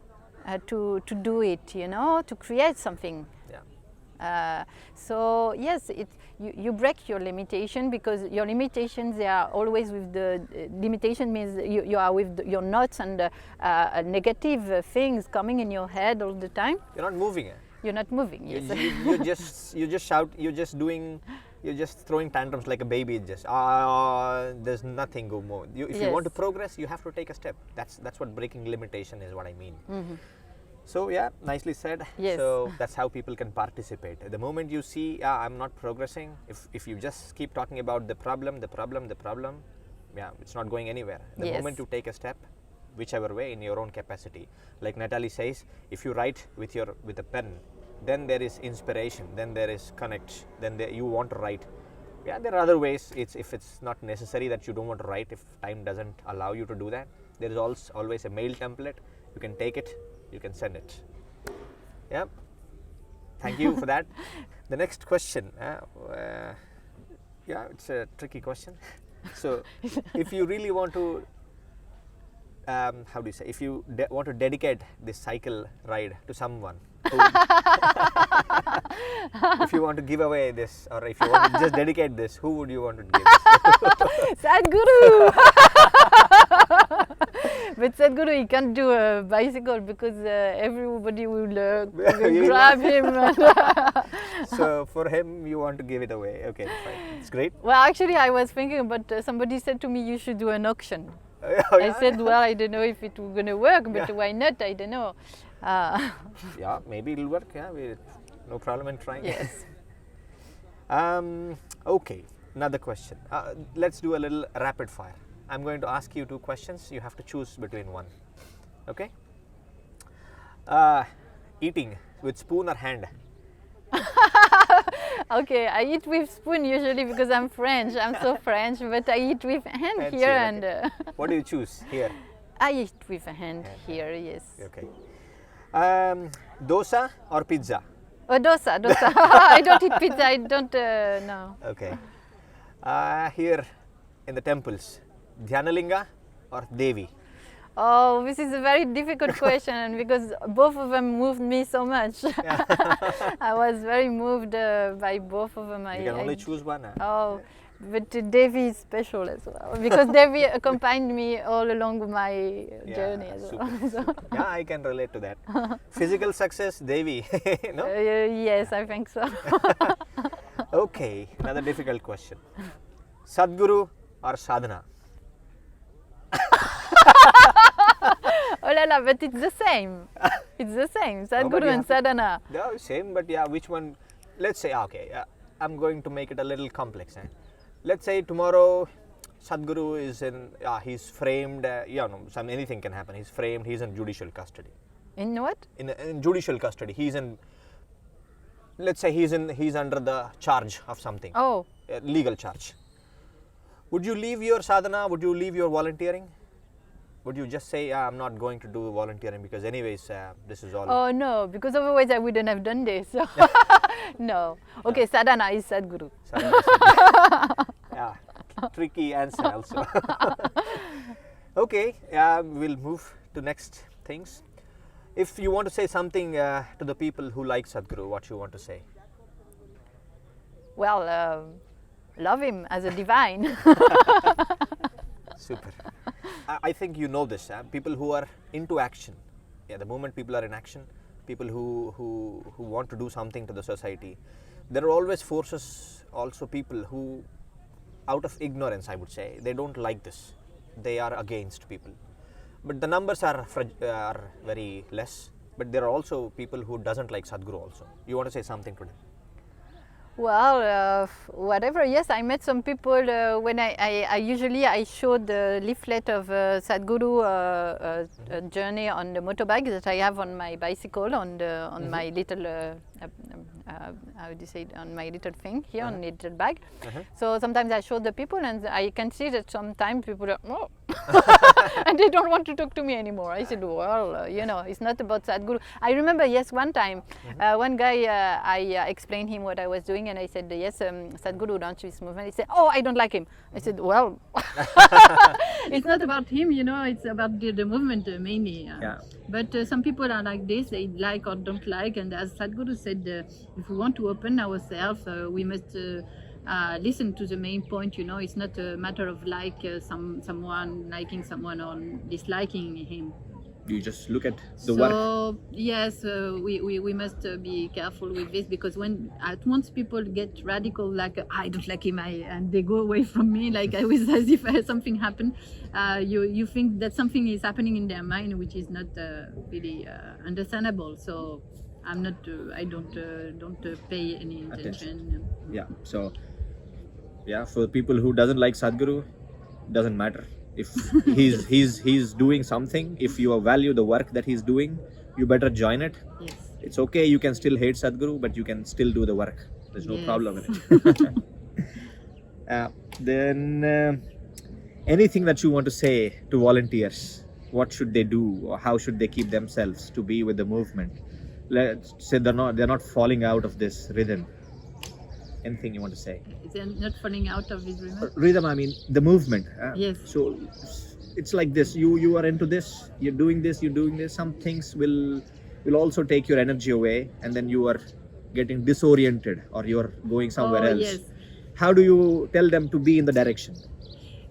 [SPEAKER 3] to do it, to create something.
[SPEAKER 1] Yeah.
[SPEAKER 3] So yes, you break your limitation, because your limitations, they are always with the limitation means you are with your notes and negative things coming in your head all the time.
[SPEAKER 1] You're not moving.
[SPEAKER 3] You're not moving. Yes.
[SPEAKER 1] You just shout. You're just throwing tantrums like a baby. There's nothing go more. If you want to progress, you have to take a step. That's what breaking limitation is. What I mean. So yeah, nicely said.
[SPEAKER 3] Yes.
[SPEAKER 1] So that's how people can participate. The moment you see, I'm not progressing. If you just keep talking about the problem, yeah, it's not going anywhere. The moment you take a step, whichever way in your own capacity, like Nathalie says, if you write with a pen, then there is inspiration, then there is connect, then you want to write. Yeah, there are other ways. If it's not necessary that you don't want to write, if time doesn't allow you to do that, there is always a mail template. You can take it, you can send it. Yeah, thank you for that. The next question, yeah, it's a tricky question. So if you really want to how do you say, if you want to dedicate this cycle ride to someone, if you want to give away this, or if you want to just dedicate this, who would you want to give this?
[SPEAKER 3] Sadhguru! But Sadhguru, he can't do a bicycle because everybody will grab him.
[SPEAKER 1] So for him, you want to give it away. Okay, fine. It's great.
[SPEAKER 3] Well, actually, I was thinking, but somebody said to me, you should do an auction.
[SPEAKER 1] Oh,
[SPEAKER 3] I said, well, I don't know if it will gonna work, but why not? I don't know.
[SPEAKER 1] Yeah, maybe it'll work. Yeah, no problem in trying.
[SPEAKER 3] Yes.
[SPEAKER 1] Okay, another question. Let's do a little rapid fire. I'm going to ask you 2 questions. You have to choose between one. Okay? Eating with spoon or hand?
[SPEAKER 3] Okay, I eat with spoon usually because I'm French. I'm so French, but I eat with hand
[SPEAKER 1] Hands
[SPEAKER 3] here,
[SPEAKER 1] here, okay.
[SPEAKER 3] and
[SPEAKER 1] What do you choose here?
[SPEAKER 3] I eat with a hand here. Yes.
[SPEAKER 1] Okay. Dosa or pizza?
[SPEAKER 3] Oh, dosa. I don't eat pizza. I don't no.
[SPEAKER 1] Okay. Here in the temples, Dhyanalinga or Devi?
[SPEAKER 3] Oh, this is a very difficult question because both of them moved me so much. I was very moved by both of them.
[SPEAKER 1] You can only choose one.
[SPEAKER 3] Oh, but Devi is special as well because Devi accompanied me all along my journey as well. So.
[SPEAKER 1] Yeah, I can relate to that. Physical success, Devi. No?
[SPEAKER 3] Yes, I think so.
[SPEAKER 1] Okay, another difficult question. Sadhguru or sadhana?
[SPEAKER 3] Oh la la, but it's the same. It's the same. Sadhguru and sadhana.
[SPEAKER 1] Yeah, same, but yeah, which one? Let's say, okay, I'm going to make it a little complex. Let's say tomorrow Sadhguru is in, he's framed, anything can happen. He's framed, he's in judicial custody.
[SPEAKER 3] In what?
[SPEAKER 1] In judicial custody. He's in, let's say he's under the charge of something.
[SPEAKER 3] Oh.
[SPEAKER 1] Legal charge. Would you leave your sadhana? Would you leave your volunteering? Would you just say, I'm not going to do volunteering because anyways, this is all...
[SPEAKER 3] Oh no, because otherwise I wouldn't have done this. No. Okay, sadhana is Sadhguru.
[SPEAKER 1] Yeah, tricky answer also. Okay, we'll move to next things. If you want to say something to the people who like Sadhguru, what you want to say?
[SPEAKER 3] Well, love him as a divine.
[SPEAKER 1] Super. I think you know this. People who are into action, the moment people are in action, people who want to do something to the society, there are always forces, also people who, out of ignorance, I would say, they don't like this. They are against people. But the numbers are very less. But there are also people who doesn't like Sadhguru also. You want to say something to them?
[SPEAKER 3] Well, whatever. Yes, I met some people when I usually showed the leaflet of Sadhguru journey on the motorbike that I have on my bicycle on my little how do you say it, on my little thing here on the little bag. So sometimes I show the people and I can see that sometimes people are and they don't want to talk to me anymore. I said, well, it's not about Sadhguru. I remember, yes, one time, one guy, I explained him what I was doing and I said, yes, Sadhguru launched this movement. He said, oh, I don't like him. I said, well, it's not about him, it's about the movement mainly.
[SPEAKER 1] Yeah.
[SPEAKER 3] But some people are like this, they like or don't like. And as Sadhguru said, if we want to open ourselves, we must listen to the main point, it's not a matter of someone liking someone or disliking him.
[SPEAKER 1] You just look at the work.
[SPEAKER 3] So yes, we must be careful with this because once people get radical, like I don't like him, and they go away from me, like I was as if something happened. You think that something is happening in their mind, which is not really understandable. So I'm not. I don't pay any attention.
[SPEAKER 1] Yeah. So yeah, for people who doesn't like Sadhguru, doesn't matter. If he's doing something, if you value the work that he's doing, you better join it.
[SPEAKER 3] Yes.
[SPEAKER 1] It's okay, you can still hate Sadhguru, but you can still do the work. There's no problem in it. Then anything that you want to say to volunteers, what should they do or how should they keep themselves to be with the movement? Let's say they're not falling out of this rhythm. Anything you want to say?
[SPEAKER 3] They're not falling out of his rhythm?
[SPEAKER 1] Rhythm, I mean the movement.
[SPEAKER 3] Yes.
[SPEAKER 1] So it's like this. You are into this. You're doing this. You're doing this. Some things will also take your energy away, and then you are getting disoriented, or you're going somewhere else.
[SPEAKER 4] Yes.
[SPEAKER 1] How do you tell them to be in the direction?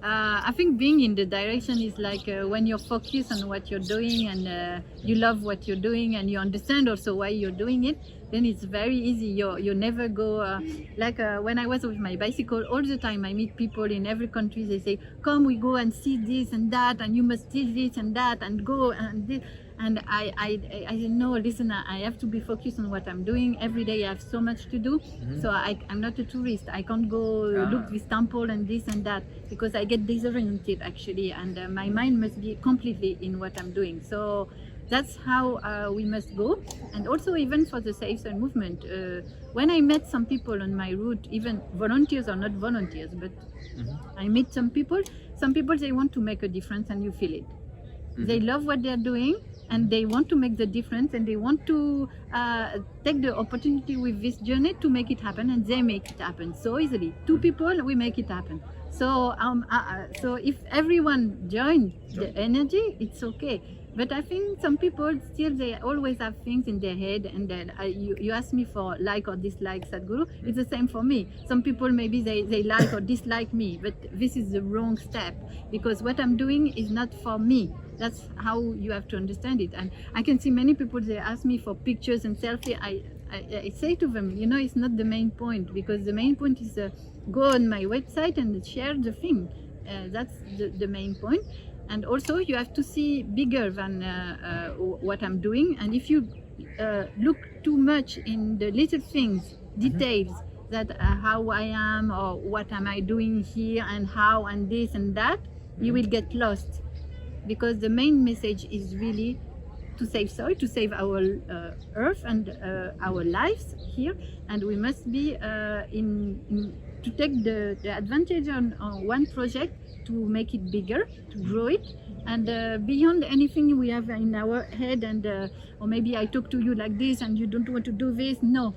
[SPEAKER 4] I think being in the direction is like when you're focused on what you're doing and you love what you're doing and you understand also why you're doing it, then it's very easy. You never go when I was with my bicycle all the time. I meet people in every country. They say, "Come, we go and see this and that, and you must see this and that, and go and this." And I said, no, listen, I have to be focused on what I'm doing. Every day I have so much to do. So I'm not a tourist. I can't go look this temple and this and that, because I get disoriented actually, and my mind must be completely in what I'm doing. So that's how we must go. And also even for the SaveSoil movement, when I met some people on my route, even volunteers or not volunteers, but I meet some people they want to make a difference, and you feel it. They love what they're doing, and they want to make the difference, and they want to take the opportunity with this journey to make it happen, and they make it happen so easily. Two people, we make it happen. So so if everyone joins the energy, it's okay. But I think some people still, they always have things in their head, and then you ask me for like or dislike Sadhguru, it's the same for me. Some people maybe they like or dislike me, but this is the wrong step, because what I'm doing is not for me. That's how you have to understand it. And I can see many people, they ask me for pictures and selfie. I say to them, it's not the main point, because the main point is go on my website and share the thing. That's the main point. And also you have to see bigger than what I'm doing. And if you look too much in the little things, details, that how I am or what am I doing here and how and this and that, you will get lost. Because the main message is really to save soil, to save our earth and our lives here. And we must be to take the advantage on one project, to make it bigger, to grow it, and beyond anything we have in our head, and or maybe I talk to you like this and you don't want to do this. No,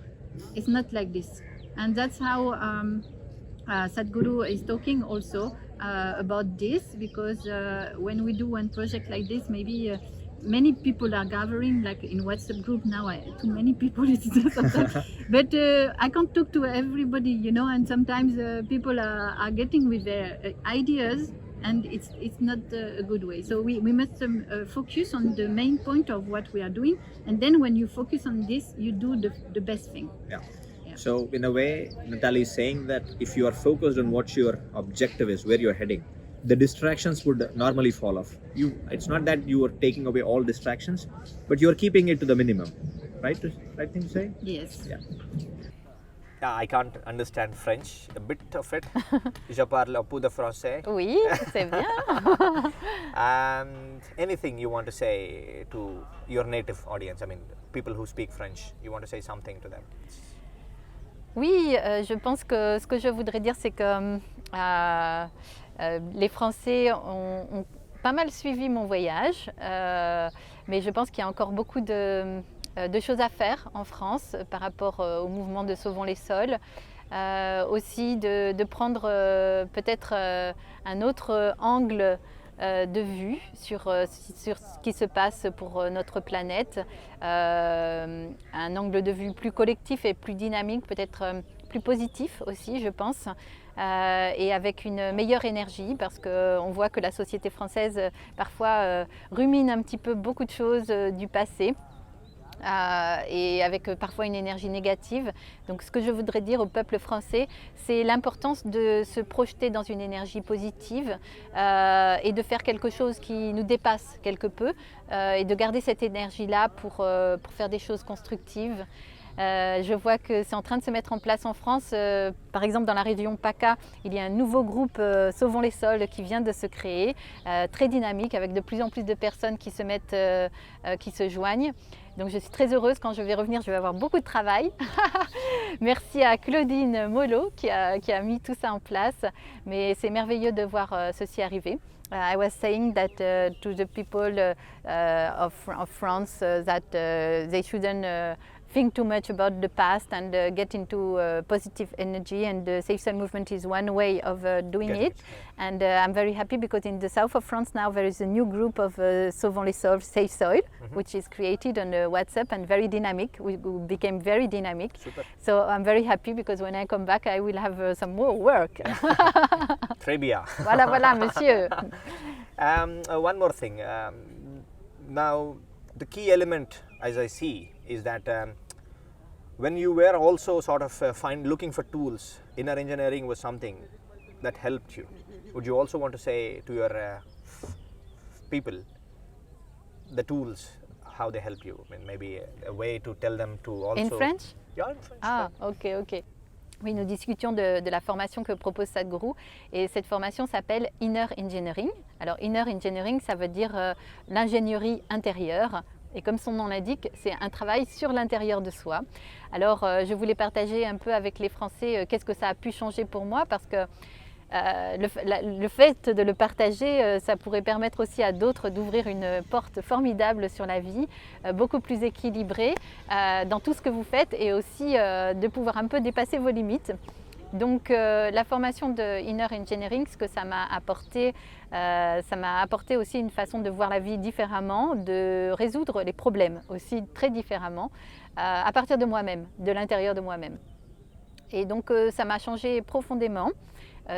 [SPEAKER 4] it's not like this. And that's how Sadhguru is talking also about this, because when we do one project like this, maybe many people are gathering, like in WhatsApp group now, too many people, sometimes. But I can't talk to everybody, and sometimes people are getting with their ideas, and it's not a good way. So we must focus on the main point of what we are doing, and then when you focus on this, you do the best thing.
[SPEAKER 1] Yeah. So in a way, Nathalie is saying that if you are focused on what your objective is, where you're heading, the distractions would normally fall off. It's not that you are taking away all distractions, but you are keeping it to the minimum. Right thing to say?
[SPEAKER 4] Yes.
[SPEAKER 1] Yeah. I can't understand French, a bit of it. Je parle un peu de français.
[SPEAKER 3] Oui, c'est bien.
[SPEAKER 1] And anything you want to say to your native audience, I mean, people who speak French, you want to say something to them?
[SPEAKER 3] Oui, je pense que ce que je voudrais dire, c'est que les Français ont pas mal suivi mon voyage, mais je pense qu'il y a encore beaucoup de choses à faire en France par rapport au mouvement de Sauvons les sols. Aussi de prendre peut-être un autre angle de vue sur ce qui se passe pour notre planète, un angle de vue plus collectif et plus dynamique, peut-être plus positif aussi, je pense, et avec une meilleure énergie, parce qu'on voit que la société française parfois rumine un petit peu beaucoup de choses du passé. Et avec parfois une énergie négative. Donc ce que je voudrais dire au peuple français, c'est l'importance de se projeter dans une énergie positive et de faire quelque chose qui nous dépasse quelque peu et de garder cette énergie-là pour faire des choses constructives. Je vois que c'est en train de se mettre en place en France. Par exemple, dans la région PACA, il y a un nouveau groupe Sauvons les sols qui vient de se créer, très dynamique, avec de plus en plus de personnes qui se joignent. Donc je suis très heureuse. Quand je vais revenir, je vais avoir beaucoup de travail. Merci à Claudine Mollo qui a mis tout ça en place. Mais c'est merveilleux de voir ceci arriver. I was saying that to the people of France that they shouldn't think too much about the past and get into positive energy, and the SaveSoil movement is one way of doing
[SPEAKER 1] Getting
[SPEAKER 3] it. And I'm very happy because in the south of France now there is a new group of Sauvons les Sols, SaveSoil, which is created on WhatsApp and very dynamic. We became very dynamic.
[SPEAKER 1] Super.
[SPEAKER 3] So I'm very happy because when I come back I will have some more work.
[SPEAKER 1] Très bien.
[SPEAKER 3] Voilà, voilà, monsieur.
[SPEAKER 1] One more thing. Now, the key element, as I see, is that when you were also sort of looking for tools, inner engineering was something that helped you. Would you also want to say to your people the tools, how they help you? I mean, maybe a way to tell them to also.
[SPEAKER 3] In French?
[SPEAKER 1] Yeah, in French.
[SPEAKER 3] Ah, ok, ok. Oui, nous discutions de la formation que propose Sadhguru, et cette formation s'appelle Inner Engineering. Alors Inner Engineering, ça veut dire l'ingénierie intérieure, et comme son nom l'indique, c'est un travail sur l'intérieur de soi. Alors je voulais partager un peu avec les Français qu'est-ce que ça a pu changer pour moi, parce que le fait de le partager, ça pourrait permettre aussi à d'autres d'ouvrir une porte formidable sur la vie, beaucoup plus équilibrée dans tout ce que vous faites, et aussi de pouvoir un peu dépasser vos limites. Donc la formation de Inner Engineering, ce que ça m'a apporté aussi une façon de voir la vie différemment, de résoudre les problèmes aussi très différemment, à partir de moi-même, de l'intérieur de moi-même. Et donc ça m'a changé profondément.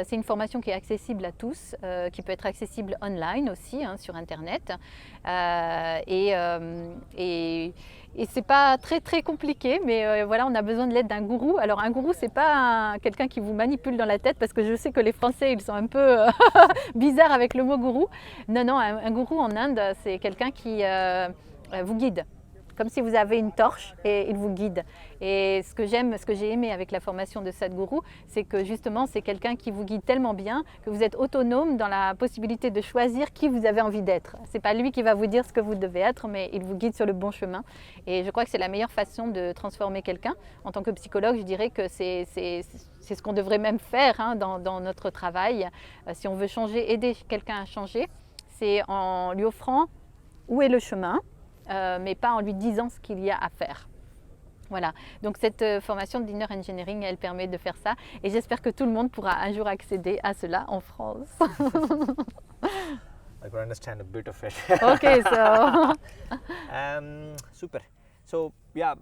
[SPEAKER 3] C'est une formation qui est accessible à tous, qui peut être accessible online aussi, hein, sur Internet. Et c'est pas très compliqué, mais voilà, on a besoin de l'aide d'un gourou. Alors un gourou, c'est pas quelqu'un qui vous manipule dans la tête, parce que je sais que les Français, ils sont un peu bizarres avec le mot gourou. Non, un gourou en Inde, c'est quelqu'un qui vous guide. Comme si vous avez une torche et il vous guide. Et ce que j'ai aimé avec la formation de Sadhguru, c'est que justement c'est quelqu'un qui vous guide tellement bien que vous êtes autonome dans la possibilité de choisir qui vous avez envie d'être. C'est pas lui qui va vous dire ce que vous devez être, mais il vous guide sur le bon chemin. Et je crois que c'est la meilleure façon de transformer quelqu'un. En tant que psychologue, je dirais que c'est ce qu'on devrait même faire, hein, dans notre travail. Si on veut changer, aider quelqu'un à changer, c'est en lui offrant où est le chemin, mais pas en lui disant ce qu'il y a à faire. Voilà, donc cette formation d'Inner Engineering, elle permet de faire ça, et j'espère que tout le monde pourra un jour accéder à cela en France.
[SPEAKER 1] I can understand a bit of it.
[SPEAKER 3] Okay, so
[SPEAKER 1] Super. So yeah,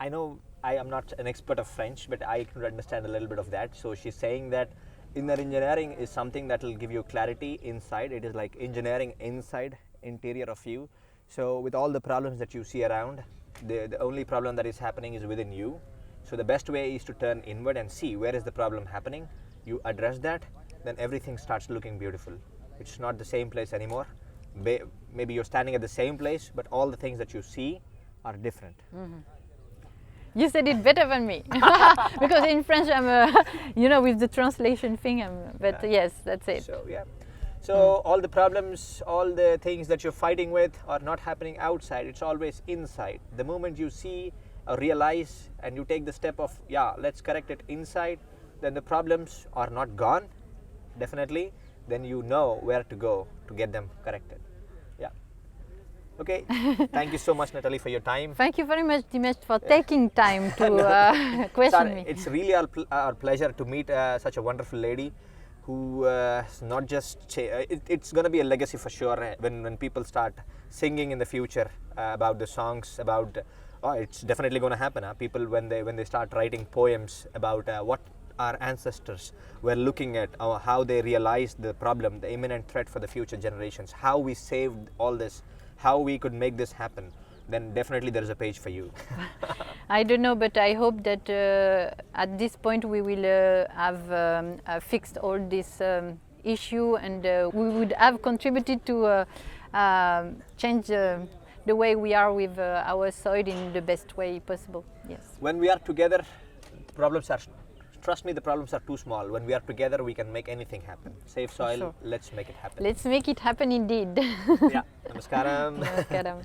[SPEAKER 1] I know I am not an expert of French, but I can understand a little bit of that. So she's saying that inner engineering is something that will give you clarity inside. It is like engineering inside, interior of you. So with all the problems that you see around, the only problem that is happening is within you. So the best way is to turn inward and see where is the problem happening. You address that, then everything starts looking beautiful. It's not the same place anymore. Maybe you're standing at the same place, but all the things that you see are different.
[SPEAKER 3] Mm-hmm. You said it better than me. Because in French I'm, with the translation thing, but yes, that's it.
[SPEAKER 1] So yeah. So all the problems, all the things that you're fighting with are not happening outside, it's always inside. The moment you see or realize and you take the step of, yeah, let's correct it inside, then the problems are not gone, definitely. Then you know where to go to get them corrected. Yeah. Okay. Thank you so much, Nathalie, for your time.
[SPEAKER 3] Thank you very much, Dimesh, for taking time to question me.
[SPEAKER 1] It's really our pleasure to meet such a wonderful lady who not just it's going to be a legacy for sure when people start singing in the future about the songs, about it's definitely going to happen. People when they start writing poems about what our ancestors were looking at, how they realized the problem, the imminent threat for the future generations, how we saved all this, how we could make this happen, then definitely there is a page for you.
[SPEAKER 3] I don't know, but I hope that at this point we will have fixed all this issue, and we would have contributed to change the way we are with our soil in the best way possible. Yes.
[SPEAKER 1] When we are together, trust me, the problems are too small. When we are together, we can make anything happen. Save soil,
[SPEAKER 3] Sure.
[SPEAKER 1] let's make it happen.
[SPEAKER 3] Let's make it happen indeed.
[SPEAKER 1] Yeah. Namaskaram.
[SPEAKER 3] Namaskaram.